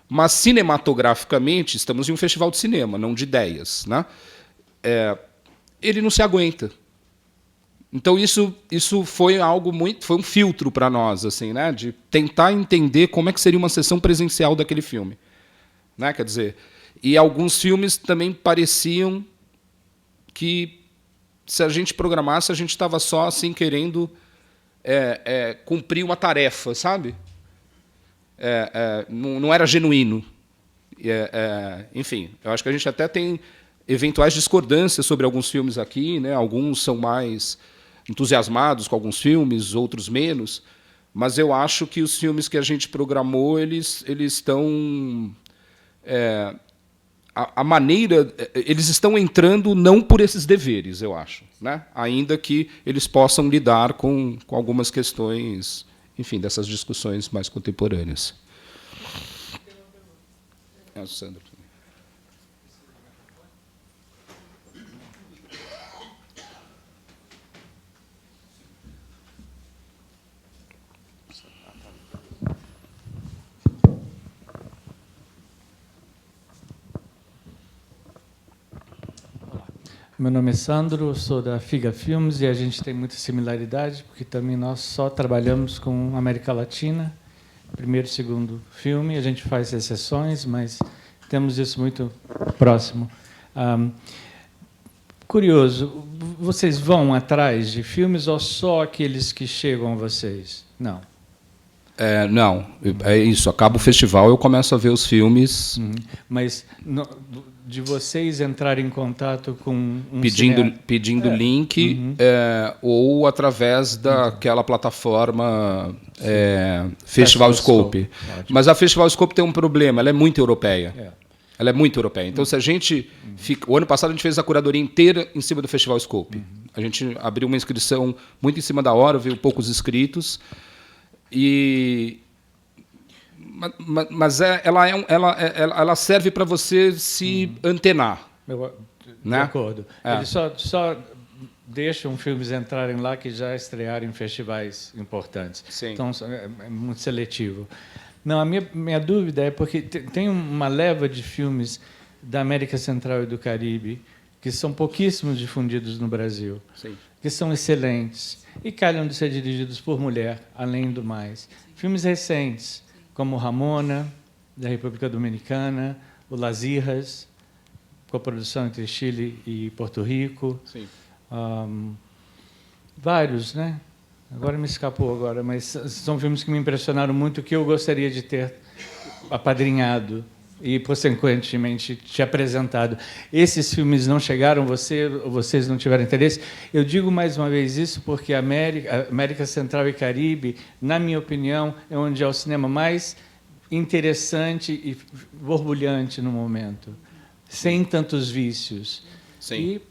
mas cinematograficamente estamos em um festival de cinema, não de ideias, né? Ele não se aguenta. Então isso foi foi um filtro para nós, assim, né, de tentar entender como é que seria uma sessão presencial daquele filme, né? Quer dizer, e alguns filmes também pareciam que se a gente programasse a gente estava só assim querendo cumprir uma tarefa, sabe? Não era genuíno. Enfim, eu acho que a gente até tem eventuais discordâncias sobre alguns filmes aqui, né? Alguns são mais entusiasmados com alguns filmes, outros menos, mas eu acho que os filmes que a gente programou, eles estão a maneira, eles estão entrando não por esses deveres, eu acho, né? Ainda que eles possam lidar com algumas questões, enfim, dessas discussões mais contemporâneas. Sandra. Meu nome é Sandro, sou da Figa Filmes e a gente tem muita similaridade, porque também nós só trabalhamos com América Latina, primeiro e segundo filme, a gente faz exceções, mas temos isso muito próximo. Curioso, vocês vão atrás de filmes ou só aqueles que chegam a vocês? Não. Não, é isso. Acaba o festival, eu começo a ver os filmes. Mas de vocês entrarem em contato com um pedindo link, ou através daquela plataforma Festival Scope. Mas a Festival Scope tem um problema, ela é muito europeia. Ela é muito europeia. Então, se a gente o ano passado a gente fez a curadoria inteira em cima do Festival Scope. A gente abriu uma inscrição muito em cima da hora, veio poucos inscritos. Mas ela serve para você se antenar. De acordo. Eles só deixam filmes entrarem lá que já estrearam em festivais importantes. Sim. Então, é muito seletivo. Não, a minha dúvida é porque tem uma leva de filmes da América Central e do Caribe que são pouquíssimos difundidos no Brasil, Sim. que são excelentes e calham de ser dirigidos por mulher, além do mais. Filmes recentes, como Ramona, da República Dominicana, o Las Hijas, coprodução entre Chile e Porto Rico. Sim. Vários, né? Agora me escapou agora, mas são filmes que me impressionaram muito, que eu gostaria de ter apadrinhado e, consequentemente, te apresentado. Esses filmes não chegaram, vocês não tiveram interesse? Eu digo mais uma vez isso porque a América Central e Caribe, na minha opinião, é onde é o cinema mais interessante e borbulhante no momento, sem tantos vícios. Sim. E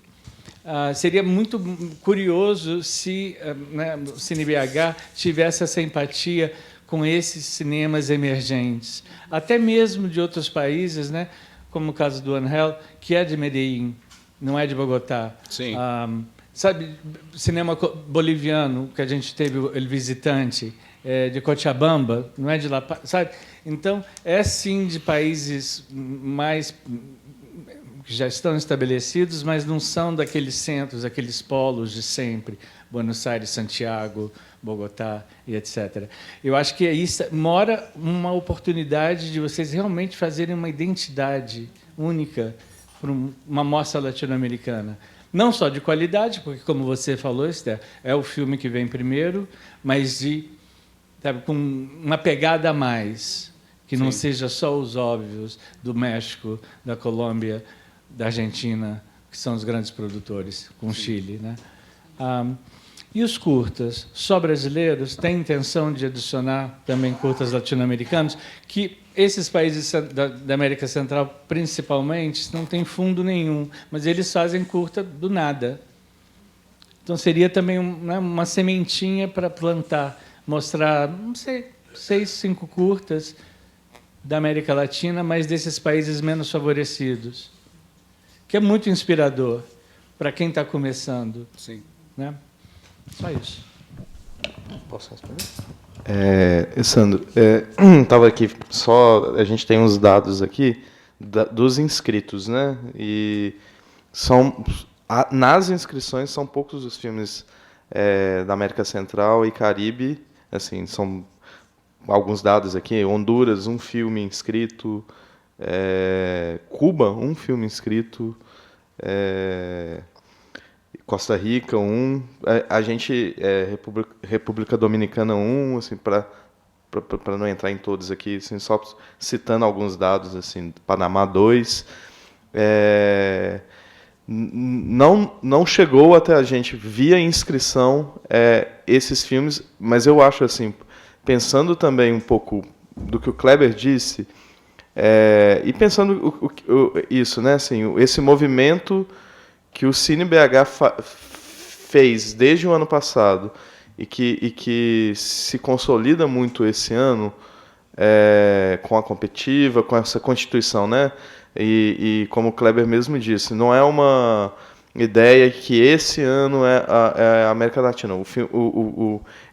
seria muito curioso se né, o Cine BH tivesse essa empatia com esses cinemas emergentes, até mesmo de outros países, né, como o caso do Angel, que é de Medellín, não é de Bogotá. Sim. Sabe, cinema boliviano, que a gente teve o El Visitante, de Cochabamba, não é de La Paz, sabe? Então, é sim de países mais que já estão estabelecidos, mas não são daqueles centros, aqueles polos de sempre, Buenos Aires, Santiago, Bogotá e etc. Eu acho que aí mora uma oportunidade de vocês realmente fazerem uma identidade única para uma mostra latino-americana. Não só de qualidade, porque, como você falou, Esther, é o filme que vem primeiro, mas sabe, com uma pegada a mais, que não seja só os óbvios do México, da Colômbia, da Argentina, que são os grandes produtores, com o Chile, né? E os curtas, só brasileiros, têm intenção de adicionar também curtas latino-americanos, que esses países da América Central, principalmente, não têm fundo nenhum, mas eles fazem curta do nada. Então, seria também uma sementinha para plantar, mostrar, não sei, 6, 5 curtas da América Latina, mas desses países menos favorecidos, que é muito inspirador para quem está começando. Sim. Né? Só isso. Posso responder? Sandro, estava aqui só, a gente tem uns dados aqui dos inscritos, né? E nas inscrições são poucos os filmes da América Central e Caribe, assim, são alguns dados aqui. Honduras, um filme inscrito, Cuba, um filme inscrito, Costa Rica, a gente, República Dominicana, assim, para não entrar em todos aqui, assim, só citando alguns dados, assim, Panamá, 2. Não chegou até a gente via inscrição esses filmes, mas eu acho, assim, pensando também um pouco do que o Kleber disse, e pensando isso, né, assim, esse movimento que o Cine BH fez desde o ano passado e que se consolida muito esse ano com a competitiva, com essa constituição, né? E como o Kleber mesmo disse, não é uma ideia que esse ano é a América Latina.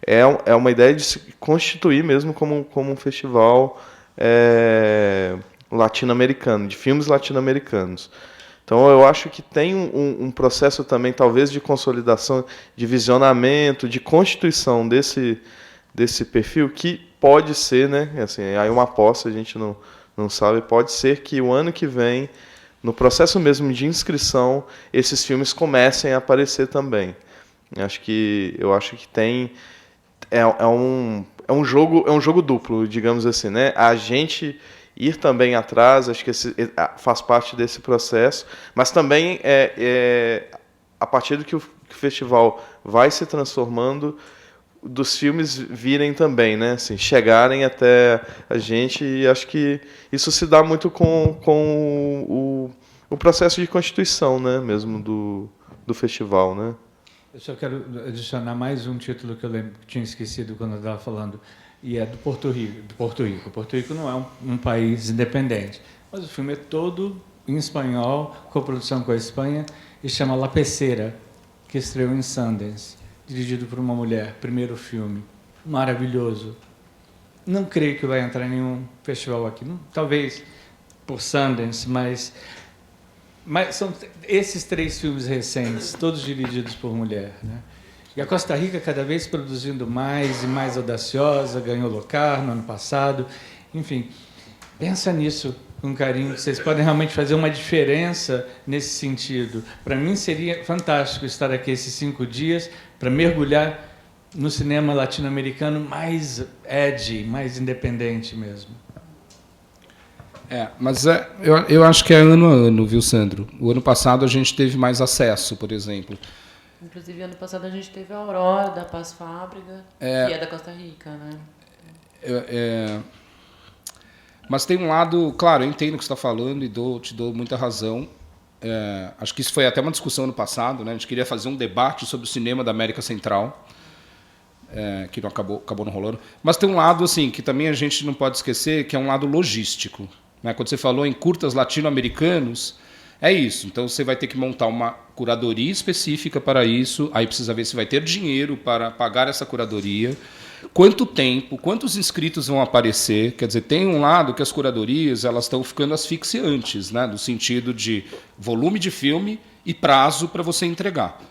É uma ideia de se constituir mesmo como um festival latino-americano, de filmes latino-americanos. Então, eu acho que tem um processo também, talvez, de consolidação, de visionamento, de constituição desse perfil, que pode ser, né? Assim, aí uma aposta, a gente não sabe, pode ser que o ano que vem, no processo mesmo de inscrição, esses filmes comecem a aparecer também. Eu acho que tem... É um jogo duplo, digamos assim, né? A gente ir também atrás, acho que faz parte desse processo, mas também a partir do que o festival vai se transformando, dos filmes virem também, né? Assim, chegarem até a gente, e acho que isso se dá muito com o processo de constituição, né? Mesmo do festival, né? Eu só quero adicionar mais um título que eu lembro que tinha esquecido quando eu estava falando, e é do Porto Rico. Porto Rico não é um país independente, mas o filme é todo em espanhol, coprodução com a Espanha, e chama La Pecera, que estreou em Sundance, dirigido por uma mulher, primeiro filme, maravilhoso. Não creio que vai entrar em nenhum festival aqui, não, talvez por Sundance, mas são esses 3 filmes recentes, todos dirigidos por mulher, né? E a Costa Rica cada vez produzindo mais e mais audaciosa, ganhou Locarno no ano passado. Enfim, pensa nisso com carinho, que vocês podem realmente fazer uma diferença nesse sentido. Para mim seria fantástico estar aqui esses 5 dias para mergulhar no cinema latino-americano mais edgy, mais independente mesmo. Mas eu acho que é ano a ano, viu, Sandro? O ano passado a gente teve mais acesso, por exemplo. Inclusive, ano passado a gente teve a Aurora, da Paz Fábrica, que é da Costa Rica, né? Mas tem um lado... Claro, eu entendo o que você está falando e te dou muita razão. acho que isso foi até uma discussão no passado, né? A gente queria fazer um debate sobre o cinema da América Central, que não acabou não rolando. Mas tem um lado assim que também a gente não pode esquecer, que é um lado logístico, né? Quando você falou em curtas latino-americanos, é isso. Então você vai ter que montar uma curadoria específica para isso, aí precisa ver se vai ter dinheiro para pagar essa curadoria, quanto tempo, quantos inscritos vão aparecer. Quer dizer, tem um lado que as curadorias elas estão ficando asfixiantes, né? No sentido de volume de filme e prazo para você entregar.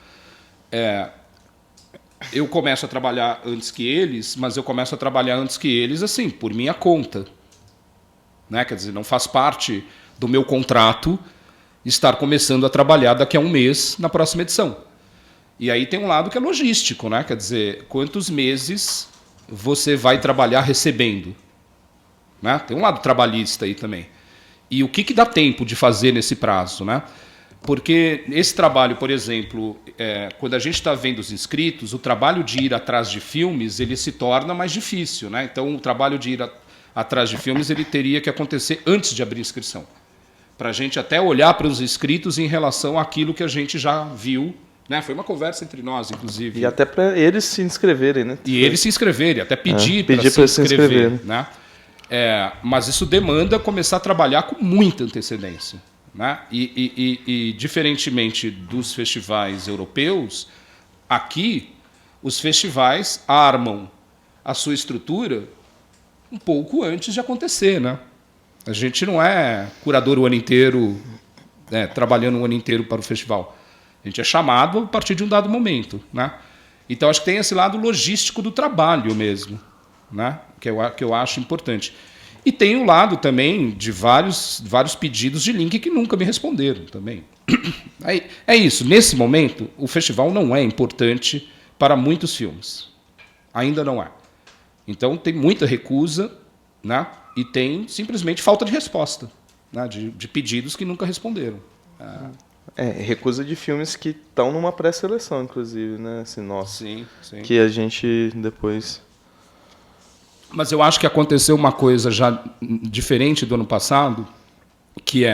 Eu começo a trabalhar antes que eles, mas eu começo a trabalhar antes que eles, assim, por minha conta. Né? Quer dizer, não faz parte do meu contrato estar começando a trabalhar daqui a um mês na próxima edição. E aí tem um lado que é logístico, né? Quer dizer, quantos meses você vai trabalhar recebendo? Né? Tem um lado trabalhista aí também. E o que dá tempo de fazer nesse prazo, né? Porque esse trabalho, por exemplo, quando a gente está vendo os inscritos, o trabalho de ir atrás de filmes ele se torna mais difícil, né? Então, o trabalho de ir atrás de filmes ele teria que acontecer antes de abrir inscrição, para a gente até olhar para os inscritos em relação àquilo que a gente já viu, né? Foi uma conversa entre nós, inclusive. E até para eles se inscreverem, né? E eles se inscreverem, até pedir para se inscrever, né? Mas isso demanda começar a trabalhar com muita antecedência. Né? E diferentemente dos festivais europeus, aqui os festivais armam a sua estrutura um pouco antes de acontecer. Né? A gente não é curador o ano inteiro, trabalhando o ano inteiro para o festival. A gente é chamado a partir de um dado momento. Né? Então, acho que tem esse lado logístico do trabalho mesmo, né? que eu acho importante. E tem o lado também de vários pedidos de link que nunca me responderam também. É isso. Nesse momento, o festival não é importante para muitos filmes. Ainda não é. Então, tem muita recusa, né? E tem simplesmente falta de resposta, né? De pedidos que nunca responderam. Recusa de filmes que estão numa pré-seleção, inclusive, né? Assim, nossa, sim. Que a gente depois... Mas eu acho que aconteceu uma coisa já diferente do ano passado, que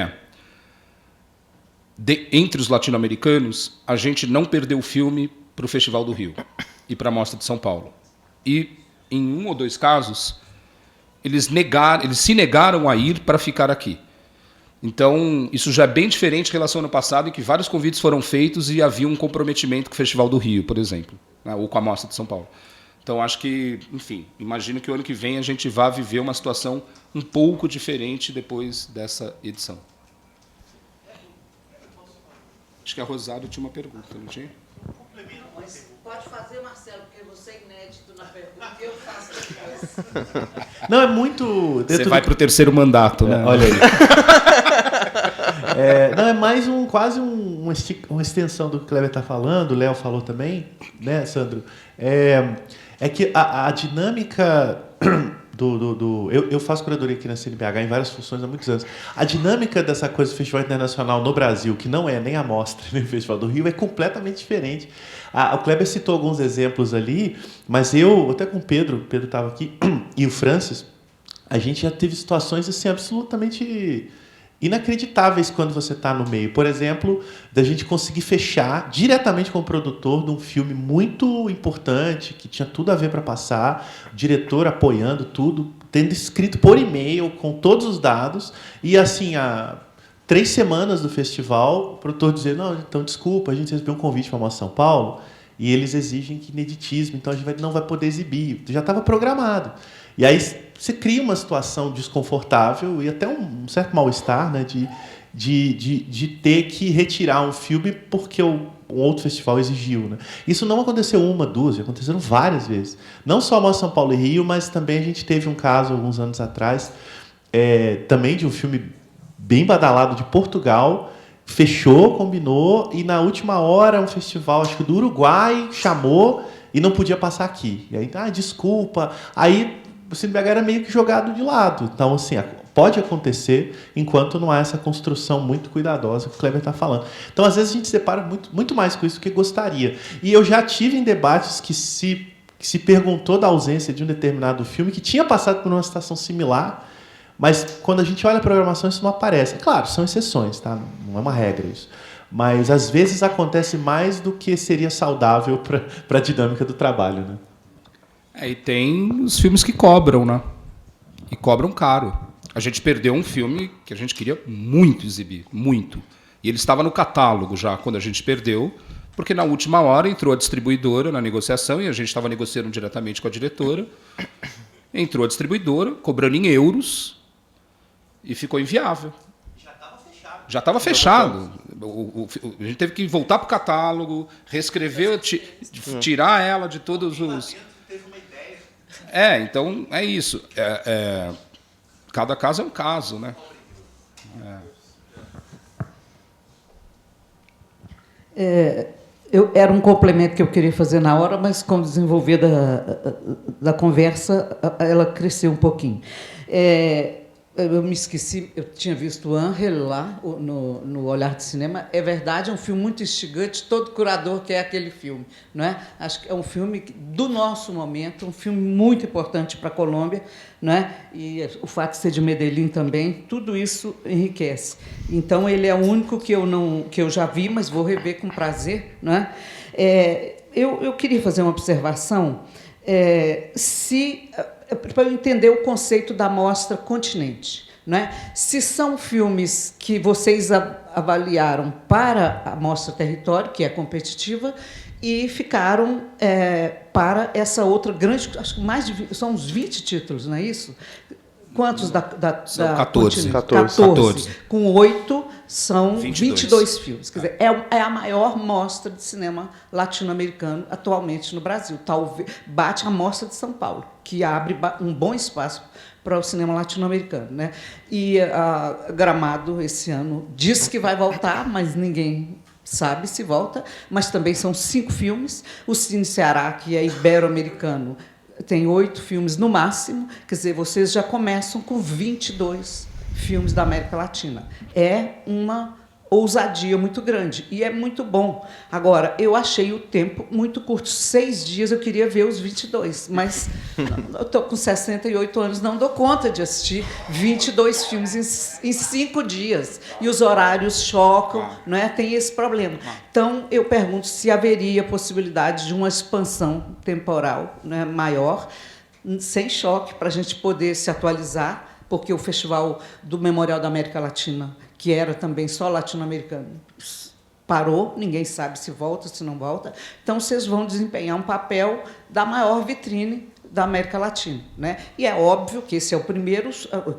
entre os latino-americanos, a gente não perdeu o filme para o Festival do Rio e para a Mostra de São Paulo. E, em 1 ou 2 casos, eles se negaram a ir para ficar aqui. Então, isso já é bem diferente em relação ao ano passado, em que vários convites foram feitos e havia um comprometimento com o Festival do Rio, por exemplo, né, ou com a Mostra de São Paulo. Então, acho que, enfim, imagino que o ano que vem a gente vá viver uma situação um pouco diferente depois dessa edição. Acho que a Rosário tinha uma pergunta, não tinha? Mas pode fazer, Marcelo, porque você é inédito na pergunta, eu faço depois. Não, é muito... Você vai para o 3º mandato, né? Olha aí. Não, é mais quase uma extensão do que o Kleber está falando, o Léo falou também, né, Sandro? É que a dinâmica eu faço curadoria aqui na CNBH em várias funções há muitos anos. A dinâmica dessa coisa do Festival Internacional no Brasil, que não é nem a Mostra, nem o Festival do Rio, é completamente diferente. O Kleber citou alguns exemplos ali, mas eu, até com o Pedro estava aqui, e o Francis, a gente já teve situações assim, absolutamente inacreditáveis quando você está no meio. Por exemplo, da gente conseguir fechar diretamente com o produtor de um filme muito importante, que tinha tudo a ver para passar, o diretor apoiando tudo, tendo escrito por e-mail, com todos os dados, e assim, há 3 semanas do festival, o produtor dizia, não, então desculpa, a gente recebeu um convite para a Mostra São Paulo, e eles exigem que ineditismo, então a gente não vai poder exibir. Já estava programado. E aí você cria uma situação desconfortável e até um certo mal-estar, né, de ter que retirar um filme porque um outro festival exigiu. Né? Isso não aconteceu 1, 2, aconteceram várias vezes. Não só a Mostra São Paulo e Rio, mas também a gente teve um caso, alguns anos atrás, também de um filme bem badalado de Portugal, fechou, combinou, e na última hora um festival, acho que do Uruguai, chamou e não podia passar aqui. E aí, desculpa. Aí o CNBH era meio que jogado de lado. Então, assim, pode acontecer enquanto não há essa construção muito cuidadosa que o Kleber está falando. Então, às vezes, a gente se depara muito mais com isso do que gostaria. E eu já tive em debates que se perguntou da ausência de um determinado filme que tinha passado por uma situação similar, Mas quando a gente olha a programação, isso não aparece. É claro, são exceções, tá? Não é uma regra isso. Mas às vezes acontece mais do que seria saudável para a dinâmica do trabalho, né? E tem os filmes que cobram, né? E cobram caro. A gente perdeu um filme que a gente queria muito exibir, muito. E ele estava no catálogo já quando a gente perdeu, porque na última hora entrou a distribuidora na negociação e a gente estava negociando diretamente com a diretora. Entrou a distribuidora, cobrando em euros, e ficou inviável. Já estava fechado. A gente teve que voltar para o catálogo, reescrever, tirar ela de todos os... Então é isso. Cada caso é um caso, né? Era um complemento que eu queria fazer na hora, mas com o desenvolver da conversa, ela cresceu um pouquinho. Eu me esqueci, eu tinha visto o Angel lá no Olhar de Cinema. É verdade, é um filme muito instigante, todo curador quer aquele filme, não é? Acho que é um filme do nosso momento, um filme muito importante para a Colômbia, não é? E o fato de ser de Medellín também, tudo isso enriquece. Então, ele é o único que eu já vi, mas vou rever com prazer, não é? Eu queria fazer uma observação, para eu entender o conceito da mostra Continente. Não é? Se são filmes que vocês avaliaram para a mostra Território, que é competitiva, e ficaram para essa outra grande... Acho que são uns 20 títulos, não é isso? Quantos são 14. 14. Com 8 são 22 filmes. Quer dizer, é a maior mostra de cinema latino-americano atualmente no Brasil. Talvez bate a Mostra de São Paulo, que abre um bom espaço para o cinema latino-americano, né? E Gramado, esse ano, diz que vai voltar, mas ninguém sabe se volta. Mas também são 5 filmes. O Cine Ceará, que é ibero-americano, tem 8 filmes no máximo. Quer dizer, vocês já começam com 22 filmes da América Latina. É uma ousadia muito grande e é muito bom. Agora, eu achei o tempo muito curto. 6 dias eu queria ver os 22, mas eu estou com 68 anos, não dou conta de assistir 22 filmes em 5 dias. E os horários chocam, não é? Tem esse problema. Então, eu pergunto se haveria possibilidade de uma expansão temporal, né, maior, sem choque, para a gente poder se atualizar, porque o Festival do Memorial da América Latina, que era também só latino-americano, parou, ninguém sabe se volta, se não volta. Então, vocês vão desempenhar um papel da maior vitrine da América Latina, né? E é óbvio que esse é o primeiro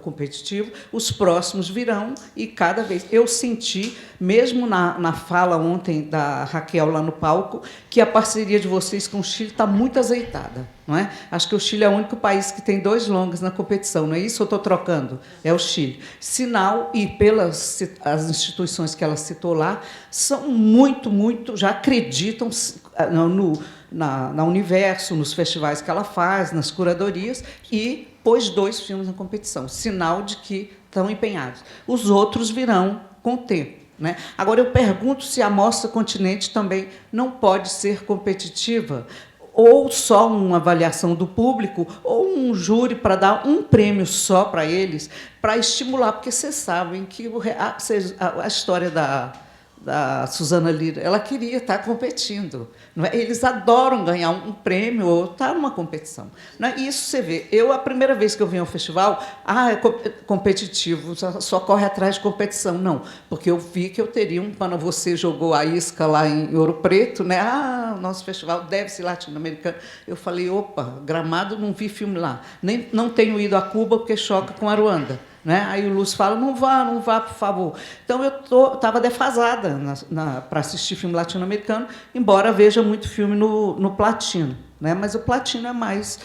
competitivo, os próximos virão, e cada vez... Eu senti, mesmo na fala ontem da Raquel lá no palco, que a parceria de vocês com o Chile está muito azeitada, não é? Acho que o Chile é o único país que tem 2 longas na competição, não é isso? Eu estou trocando? É o Chile. Sinal, e pelas as instituições que ela citou lá, são muito, já acreditam na Universo, nos festivais que ela faz, nas curadorias, e pôs 2 filmes na competição, sinal de que estão empenhados. Os outros virão com o tempo, né? Agora, eu pergunto se a Mostra Continente também não pode ser competitiva, ou só uma avaliação do público, ou um júri para dar um prêmio só para eles, para estimular, porque vocês sabem que a história da Suzana Lira, ela queria estar competindo, não é? Eles adoram ganhar um prêmio ou estar numa competição, não é? Isso você vê. A primeira vez que eu vim ao festival, é competitivo, só corre atrás de competição. Não, porque eu vi que eu teria quando você jogou a isca lá em Ouro Preto, né? O nosso festival deve ser latino-americano. Eu falei, opa, Gramado, não vi filme lá. Não tenho ido a Cuba porque choca com a Ruanda. Né? Aí o Lúcio fala, não vá, por favor. Então, eu estava defasada para assistir filme latino-americano, embora veja muito filme no Platino. Né? Mas o Platino é mais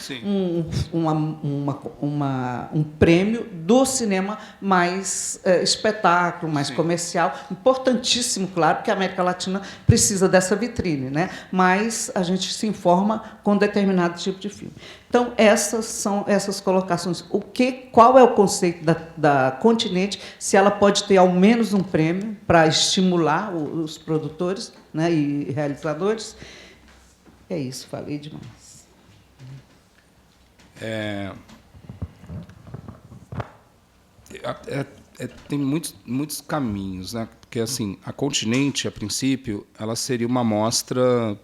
um prêmio do cinema mais espetáculo, mais comercial. Importantíssimo, claro, porque a América Latina precisa dessa vitrine, né? Mas a gente se informa com determinado tipo de filme. Então, essas são essas colocações. Qual é o conceito da Continente, se ela pode ter ao menos um prêmio para estimular os produtores, né, e realizadores? É isso, falei demais. Tem muitos caminhos, né? Porque assim, a Continente, a princípio, ela seria uma mostra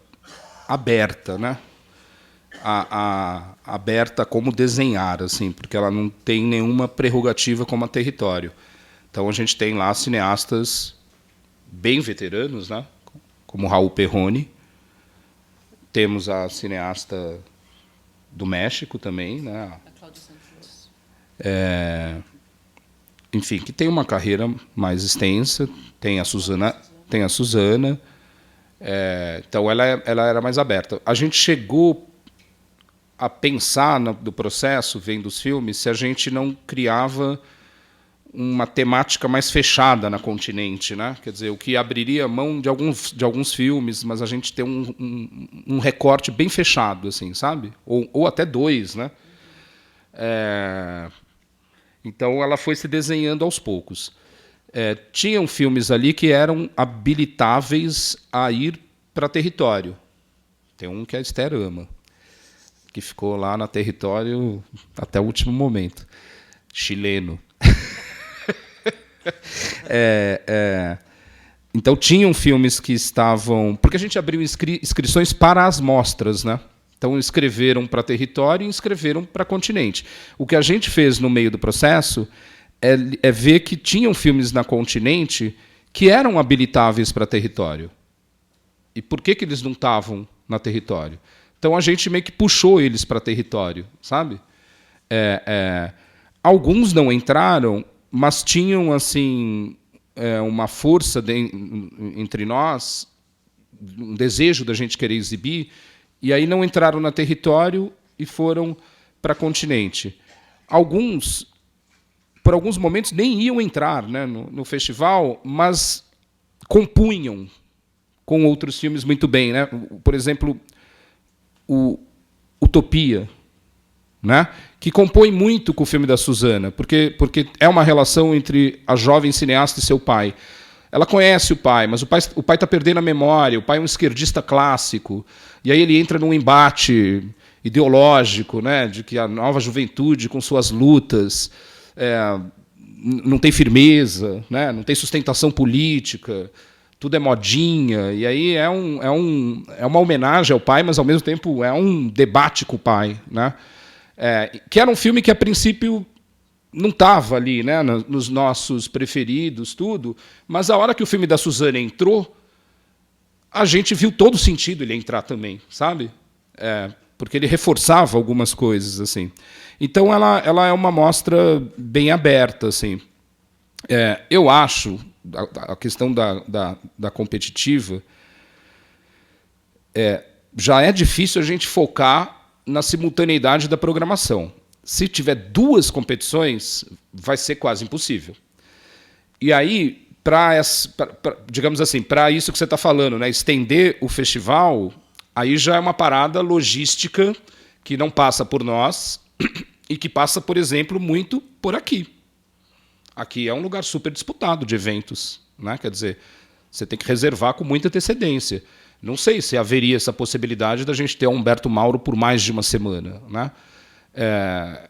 aberta, né? Aberta como desenhar, assim, porque ela não tem nenhuma prerrogativa como a território. Então a gente tem lá cineastas bem veteranos, né? Como Raul Perrone. Temos a cineasta do México também, né? A Cláudia Santos. Enfim, que tem uma carreira mais extensa. Tem a Suzana. Então ela era mais aberta. A gente chegou a pensar do processo, vendo os filmes, se a gente não criava uma temática mais fechada na Continente, né? Quer dizer, o que abriria mão de alguns filmes, mas a gente tem um recorte bem fechado, assim, sabe? Ou até 2, né? Então ela foi se desenhando aos poucos. Tinham filmes ali que eram habilitáveis a ir para território. Tem um que a Esther ama, que ficou lá no território até o último momento. Chileno. Então tinham filmes que estavam... Porque a gente abriu inscrições para as mostras, né? Então escreveram para território e escreveram para continente. O que a gente fez no meio do processo é ver que tinham filmes na Continente que eram habilitáveis para território. E por que eles não estavam na território? Então a gente meio que puxou eles para território, sabe? Alguns não entraram, mas tinham assim uma força entre nós, um desejo da gente querer exibir, e aí não entraram na território e foram para continente. Alguns, por alguns momentos, nem iam entrar, né, no festival, mas compunham com outros filmes muito bem, né? Por exemplo, o Utopia, né? Que compõe muito com o filme da Suzana, porque é uma relação entre a jovem cineasta e seu pai. Ela conhece o pai, mas o pai está perdendo a memória, o pai é um esquerdista clássico, e aí ele entra num embate ideológico, né, de que a nova juventude, com suas lutas, não tem firmeza, né, não tem sustentação política, tudo é modinha, e aí é uma homenagem ao pai, mas, ao mesmo tempo, é um debate com o pai, né? Que era um filme que, a princípio, não estava ali, né, nos nossos preferidos, tudo, mas a hora que o filme da Suzana entrou, a gente viu todo o sentido ele entrar também, sabe? Porque ele reforçava algumas coisas, assim. Então ela é uma mostra bem aberta, assim. Eu acho a questão da competitiva já é difícil a gente focar na simultaneidade da programação. Se tiver 2 competições, vai ser quase impossível. E aí, digamos assim, para isso que você está falando, né, estender o festival, aí já é uma parada logística que não passa por nós e que passa, por exemplo, muito por aqui. Aqui é um lugar super disputado de eventos, né? Quer dizer, você tem que reservar com muita antecedência. Não sei se haveria essa possibilidade da gente ter o Humberto Mauro por mais de uma semana, né?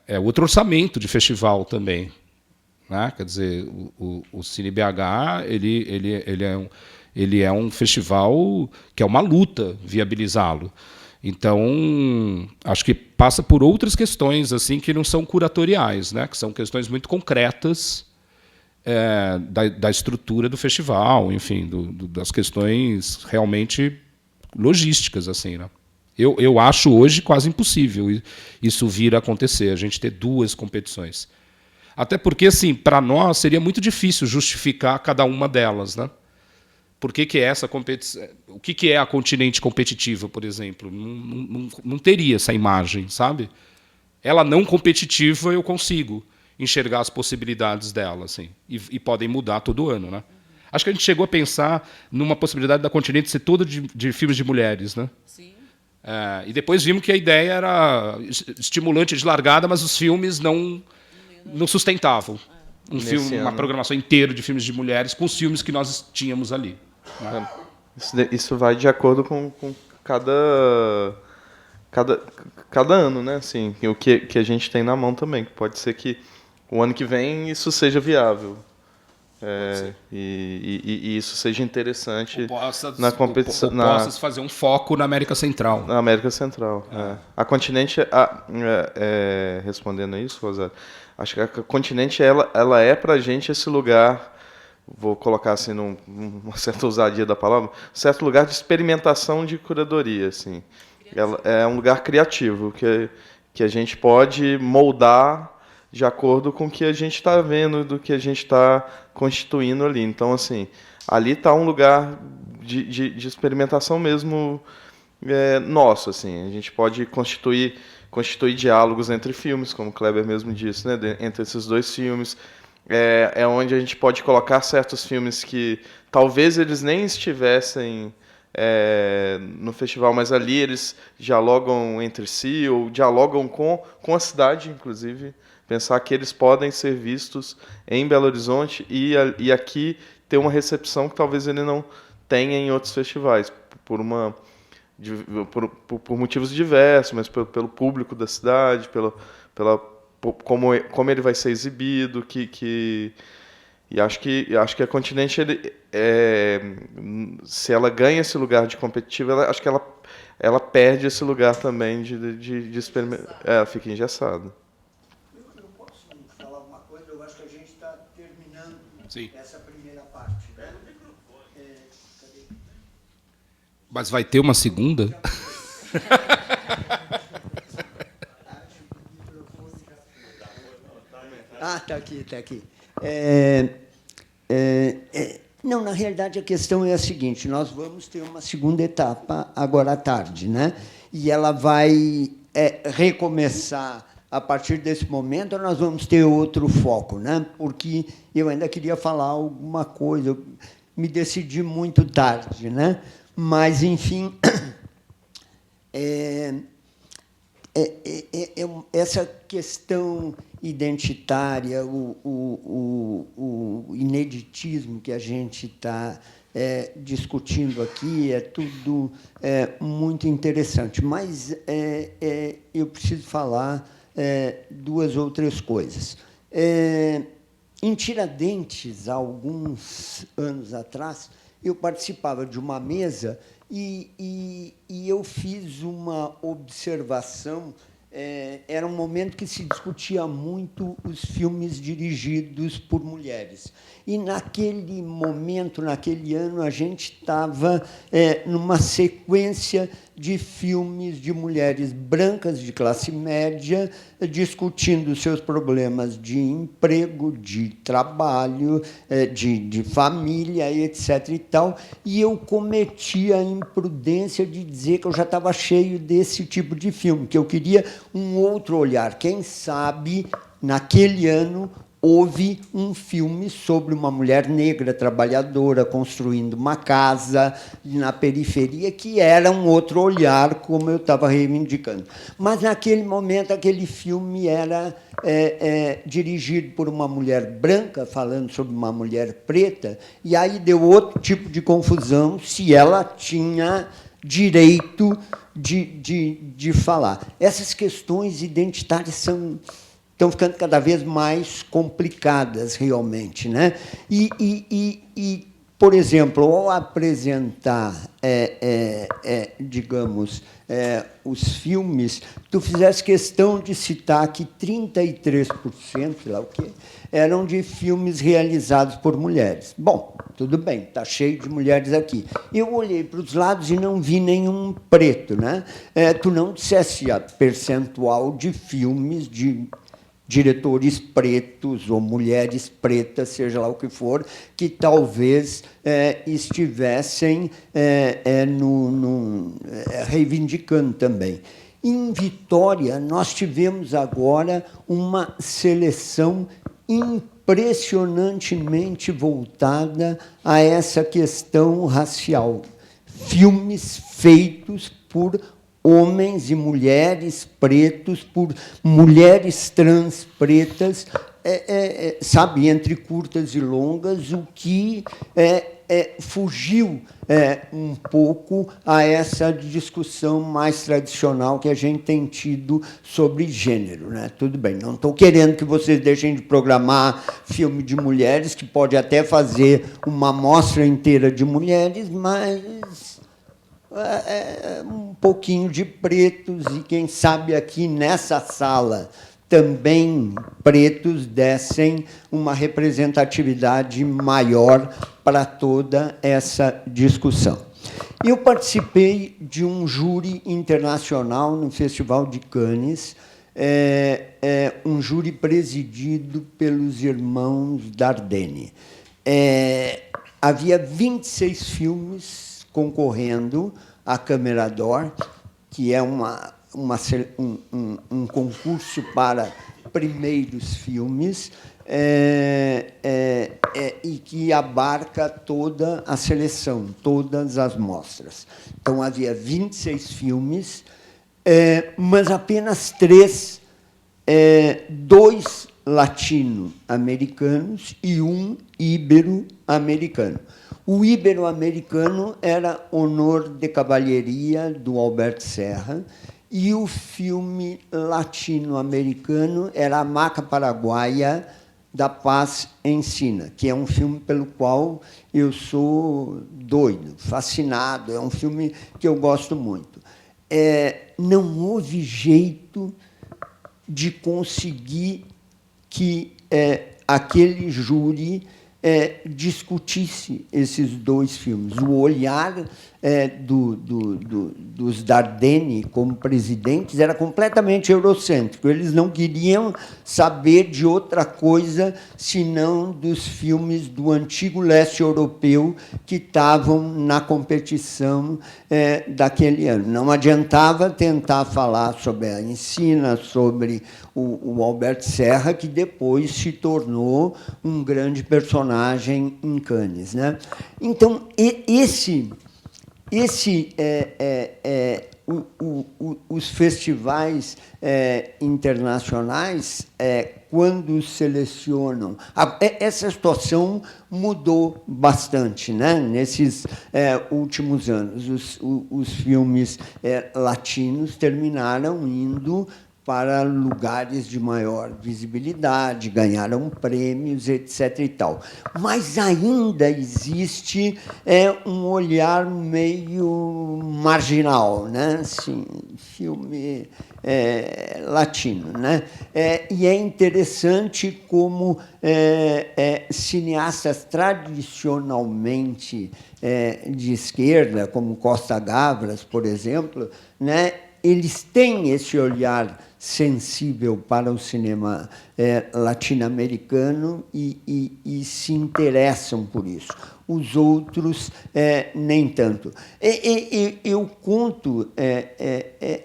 É outro orçamento de festival também, né? Quer dizer, o Cine BH ele é um festival que é uma luta viabilizá-lo. Então, acho que passa por outras questões assim que não são curatoriais, né? Que são questões muito concretas da estrutura do festival, enfim, das questões realmente logísticas, assim, né? Eu acho hoje quase impossível isso vir a acontecer, a gente ter 2 competições. Até porque, assim, para nós seria muito difícil justificar cada uma delas, né? Por que é essa competição? O que é a Continente competitiva, por exemplo? Não teria essa imagem, sabe? Ela não competitiva, eu consigo enxergar as possibilidades dela, assim, e podem mudar todo ano, né? Acho que a gente chegou a pensar numa possibilidade da Continente ser toda de filmes de mulheres, né? Sim. E depois vimos que a ideia era estimulante de largada, mas os filmes não sustentavam uma programação inteira de filmes de mulheres com os filmes que nós tínhamos ali, né? Isso vai de acordo com cada ano, né? Assim, o que a gente tem na mão também. Pode ser que o ano que vem isso seja viável. E isso seja interessante na competição. Possas fazer um foco na América Central. Na América Central. A Continente, respondendo a isso, Rosário, acho que a Continente ela é para a gente esse lugar, vou colocar assim numa certa ousadia da palavra, um certo lugar de experimentação de curadoria. Assim. Ela é um lugar criativo que a gente pode moldar de acordo com o que a gente está vendo, do que a gente está constituindo ali. Então, assim, ali está um lugar de experimentação mesmo nosso. Assim. A gente pode constituir diálogos entre filmes, como o Kleber mesmo disse, né? Entre esses dois filmes. É onde a gente pode colocar certos filmes que talvez eles nem estivessem no festival, mas ali eles dialogam entre si, ou dialogam com a cidade, inclusive. Pensar que eles podem ser vistos em Belo Horizonte e aqui ter uma recepção que talvez ele não tenha em outros festivais, por motivos diversos, mas pelo público da cidade, como ele vai ser exibido, e acho que a Continente, se ela ganha esse lugar de competitiva, acho que ela perde esse lugar também de experimentar. Ela fica engessada. Sim. Essa primeira parte. Mas vai ter uma segunda? Tá aqui. Não, na realidade, a questão é a seguinte, nós vamos ter uma segunda etapa agora à tarde, né? E ela vai recomeçar. A partir desse momento, nós vamos ter outro foco, né? Porque eu ainda queria falar alguma coisa, eu me decidi muito tarde, né? Mas, enfim, essa questão identitária, o ineditismo que a gente está discutindo aqui, é tudo muito interessante. Mas eu preciso falar duas outras coisas. Em Tiradentes, há alguns anos atrás, eu participava de uma mesa e eu fiz uma observação. Era um momento que se discutia muito os filmes dirigidos por mulheres. E, naquele momento, naquele ano, a gente estava numa sequência de filmes de mulheres brancas de classe média discutindo seus problemas de emprego, de trabalho, de família, etc. e tal. E eu cometi a imprudência de dizer que eu já estava cheio desse tipo de filme, que eu queria um outro olhar. Quem sabe, naquele ano, houve um filme sobre uma mulher negra trabalhadora construindo uma casa na periferia, que era um outro olhar, como eu estava reivindicando. Mas, naquele momento, aquele filme era dirigido por uma mulher branca, falando sobre uma mulher preta, e aí deu outro tipo de confusão se ela tinha direito de falar. Essas questões identitárias estão ficando cada vez mais complicadas, realmente, né? E por exemplo, ao apresentar, digamos, os filmes, tu fizesse questão de citar que 33%, sei lá o quê, eram de filmes realizados por mulheres. Bom, tudo bem, está cheio de mulheres aqui. Eu olhei para os lados e não vi nenhum preto, né? Tu não dissesse a percentual de filmes de diretores pretos ou mulheres pretas, seja lá o que for, que talvez estivessem reivindicando também. Em Vitória, nós tivemos agora uma seleção impressionantemente voltada a essa questão racial. Filmes feitos por homens e mulheres pretos, por mulheres trans pretas, sabe, entre curtas e longas, o que fugiu um pouco a essa discussão mais tradicional que a gente tem tido sobre gênero, né? Tudo bem, não estou querendo que vocês deixem de programar filme de mulheres, que pode até fazer uma amostra inteira de mulheres, mas um pouquinho de pretos, e quem sabe aqui nessa sala também pretos dessem uma representatividade maior para toda essa discussão. Eu participei de um júri internacional no Festival de Cannes, um júri presidido pelos irmãos Dardenne. Havia 26 filmes concorrendo à Câmara d'Or, que é um concurso para primeiros filmes, e que abarca toda a seleção, todas as mostras. Então, havia 26 filmes, mas apenas 3, 2 latino-americanos e 1 ibero-americano. O ibero-americano era Honor de Cavalheria, do Alberto Serra, e o filme latino-americano era A Maca Paraguaia, da Paz Ensina, que é um filme pelo qual eu sou doido, fascinado, é um filme que eu gosto muito. Não houve jeito de conseguir que aquele júri discutisse esses 2 filmes. O olhar dos Dardenne como presidentes era completamente eurocêntrico. Eles não queriam saber de outra coisa senão dos filmes do antigo leste europeu que estavam na competição daquele ano. Não adiantava tentar falar sobre a Ensina, sobre o Alberto Serra, que depois se tornou um grande personagem em Cannes, né? Então, os festivais internacionais, quando selecionam... Essa situação mudou bastante, né? Nesses últimos anos. Os filmes latinos terminaram indo para lugares de maior visibilidade, ganharam prêmios, etc. e tal. Mas ainda existe um olhar meio marginal, né? Assim, filme latino, né? E é interessante como cineastas tradicionalmente de esquerda, como Costa Gavras, por exemplo, né? Eles têm esse olhar sensível para o cinema latino-americano e se interessam por isso. Os outros, nem tanto. Eu conto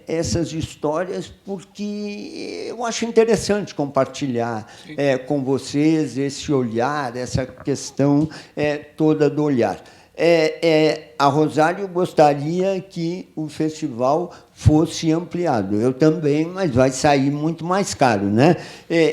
essas histórias porque eu acho interessante compartilhar com vocês esse olhar, essa questão toda do olhar. A Rosário gostaria que o festival fosse ampliado. Eu também, mas vai sair muito mais caro, né?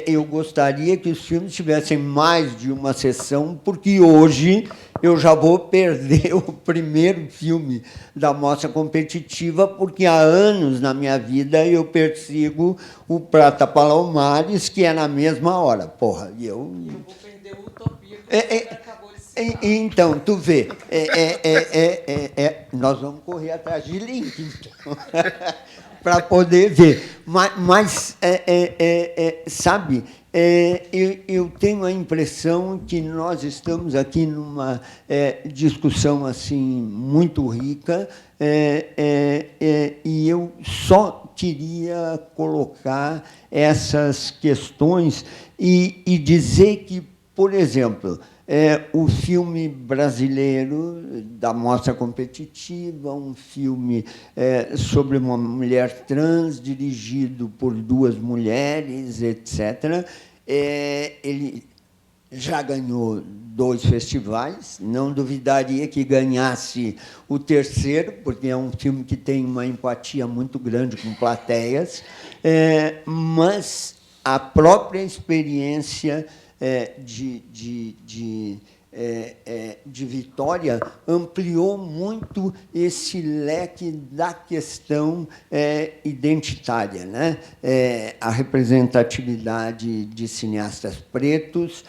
Eu gostaria que os filmes tivessem mais de uma sessão, porque hoje eu já vou perder o primeiro filme da mostra competitiva, porque há anos na minha vida eu persigo o Prata Palomares, que é na mesma hora. Porra, e eu vou perder o Utopia, que acabou de citar. Então, tu vê, nós vamos correr atrás de link, então, para poder ver. Mas sabe, eu tenho a impressão que nós estamos aqui numa discussão assim muito rica, e eu só queria colocar essas questões e dizer que, por exemplo, o filme brasileiro da mostra competitiva, um filme sobre uma mulher trans, dirigido por 2 mulheres, etc. Ele já ganhou 2 festivais, não duvidaria que ganhasse o terceiro, porque é um filme que tem uma empatia muito grande com plateias, mas a própria experiência de de Vitória ampliou muito esse leque da questão identitária, né? A representatividade de cineastas pretos,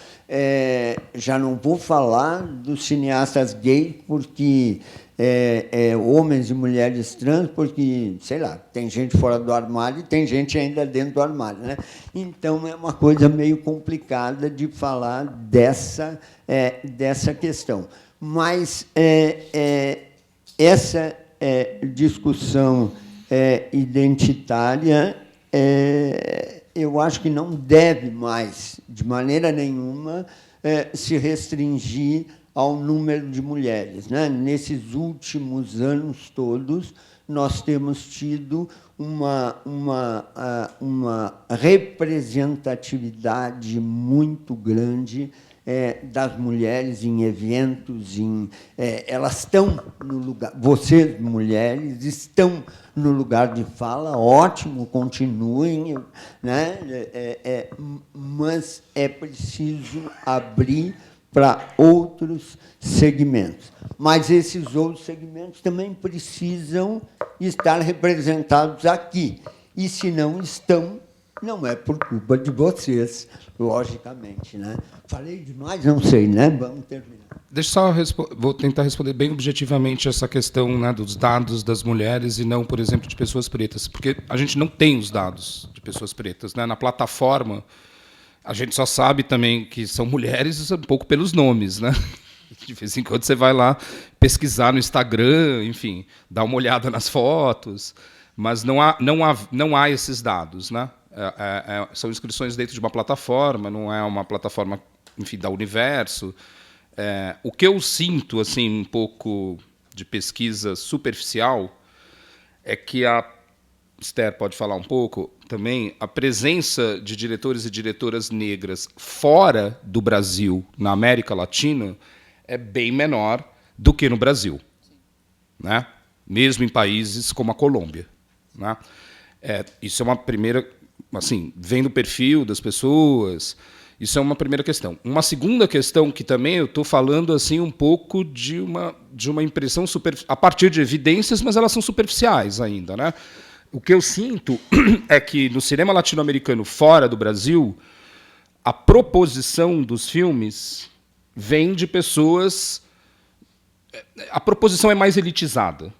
já não vou falar dos cineastas gays, porque homens e mulheres trans, porque, sei lá, tem gente fora do armário e tem gente ainda dentro do armário, né? Então, é uma coisa meio complicada de falar dessa questão. Mas essa discussão identitária, eu acho que não deve mais, de maneira nenhuma, se restringir ao número de mulheres, né? Nesses últimos anos todos, nós temos tido uma representatividade muito grande das mulheres em eventos, elas estão no lugar, vocês, mulheres, estão no lugar de fala, ótimo, continuem, né? Mas é preciso abrir para outros segmentos. Mas esses outros segmentos também precisam estar representados aqui. E, se não estão, não é por culpa de vocês, logicamente, né? Falei demais? Não sei, né? Vamos terminar. Deixa eu só vou tentar responder bem objetivamente essa questão, né, dos dados das mulheres e não, por exemplo, de pessoas pretas. Porque a gente não tem os dados de pessoas pretas, né? Na plataforma, a gente só sabe também que são mulheres um pouco pelos nomes, né? De vez em quando você vai lá pesquisar no Instagram, enfim, dar uma olhada nas fotos, mas não há esses dados, né? São inscrições dentro de uma plataforma, não é uma plataforma, enfim, da Universo. O que eu sinto, assim, um pouco de pesquisa superficial é que a Esther pode falar um pouco também, a presença de diretores e diretoras negras fora do Brasil, na América Latina, é bem menor do que no Brasil, né? Mesmo em países como a Colômbia, né? Isso é uma primeira, assim, vendo o perfil das pessoas, isso é uma primeira questão. Uma segunda questão que também eu estou falando assim um pouco de uma impressão a partir de evidências, mas elas são superficiais ainda, né? O que eu sinto é que no cinema latino-americano fora do Brasil, a proposição dos filmes vem de pessoas... A proposição é mais elitizada.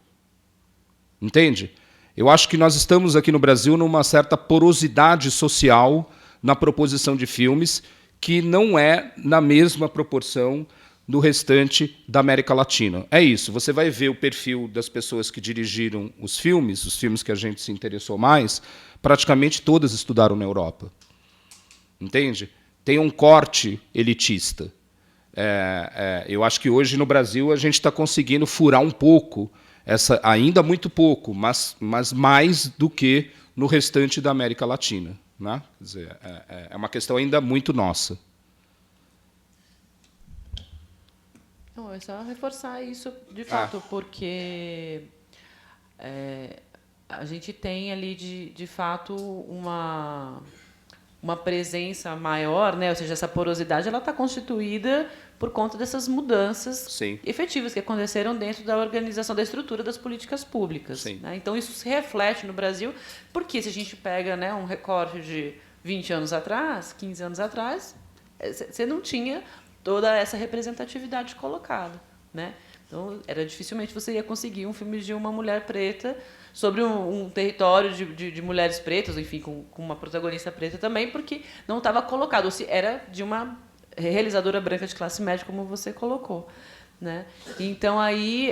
Entende? Eu acho que nós estamos aqui no Brasil numa certa porosidade social na proposição de filmes que não é na mesma proporção do restante da América Latina. É isso, você vai ver o perfil das pessoas que dirigiram os filmes que a gente se interessou mais, praticamente todas estudaram na Europa. Entende? Tem um corte elitista. Eu acho que hoje no Brasil a gente está conseguindo furar um pouco, ainda muito pouco, mas mais do que no restante da América Latina, né? Quer dizer, é uma questão ainda muito nossa. Não, é só reforçar isso de fato, porque a gente tem ali, de fato, uma presença maior, né? Ou seja, essa porosidade ela está constituída por conta dessas mudanças efetivas que aconteceram dentro da organização, da estrutura das políticas públicas. Né? Então, isso se reflete no Brasil, porque se a gente pega, né, um recorte de 20 anos atrás, 15 anos atrás, você não tinha toda essa representatividade colocada, né? Então, dificilmente você ia conseguir um filme de uma mulher preta sobre um território de mulheres pretas, enfim, com uma protagonista preta também, porque não estava colocado, ou se era de uma realizadora branca de classe média, como você colocou, né? Então, aí,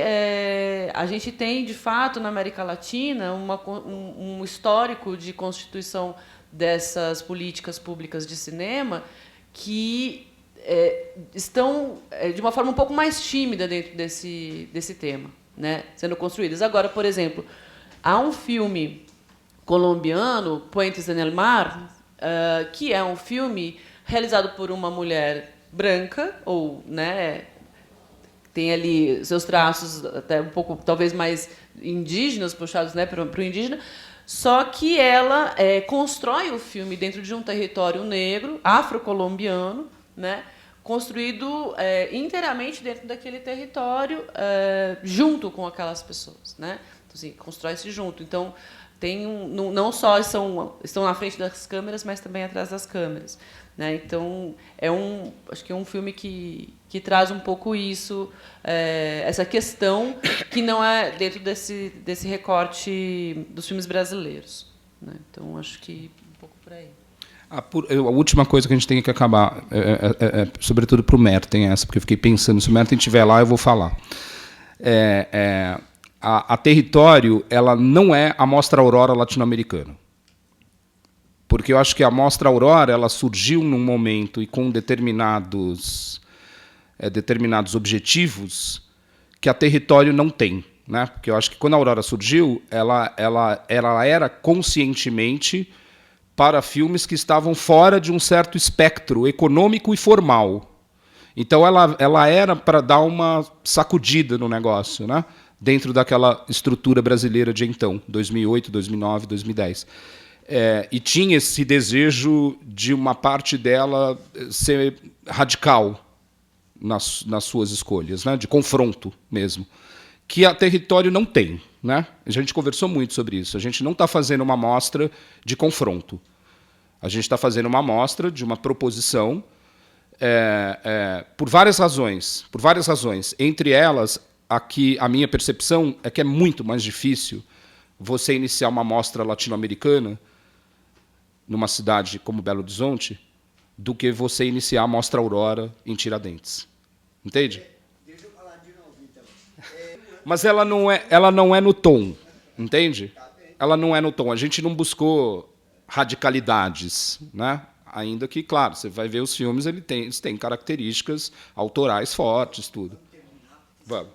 a gente tem, de fato, na América Latina, um histórico de constituição dessas políticas públicas de cinema que estão de uma forma um pouco mais tímida dentro desse tema, né, sendo construídas. Agora, por exemplo, há um filme colombiano, Puentes en el Mar, que é um filme realizado por uma mulher branca, ou, né, tem ali seus traços até um pouco, talvez, mais indígenas, puxados, né, para o indígena, só que ela constrói o filme dentro de um território negro, afro-colombiano, né, construído inteiramente dentro daquele território, junto com aquelas pessoas, né? Então, assim, constrói-se junto. Então, tem não só estão na frente das câmeras, mas também atrás das câmeras, né? Então, acho que é um filme que traz um pouco isso, essa questão que não é dentro desse recorte dos filmes brasileiros, né? Então, acho que um pouco por aí. A última coisa que a gente tem que acabar, sobretudo para o Merten, essa, porque eu fiquei pensando, se o Merten estiver lá, eu vou falar. A Território, ela não é a Mostra Aurora latino-americana. Porque eu acho que a Mostra Aurora ela surgiu num momento e com determinados objetivos que a Território não tem, né? Porque eu acho que quando a Aurora surgiu, ela era conscientemente para filmes que estavam fora de um certo espectro econômico e formal. Então, ela era para dar uma sacudida no negócio, né? Dentro daquela estrutura brasileira de então, 2008, 2009, 2010. E tinha esse desejo de uma parte dela ser radical nas suas escolhas, né? De confronto mesmo, que a Território não tem, né? A gente conversou muito sobre isso. A gente não está fazendo uma amostra de confronto. A gente está fazendo uma amostra de uma proposição por várias razões. Por várias razões. Entre elas, aqui a minha percepção é que é muito mais difícil você iniciar uma amostra latino-americana numa cidade como Belo Horizonte do que você iniciar a Mostra Aurora em Tiradentes. Entende? Deixa eu falar de novo, então. Mas ela não é no tom, entende? Ela não é no tom. A gente não buscou radicalidades, né? Ainda que, claro, você vai ver os filmes, eles têm características autorais fortes, tudo. Vamos.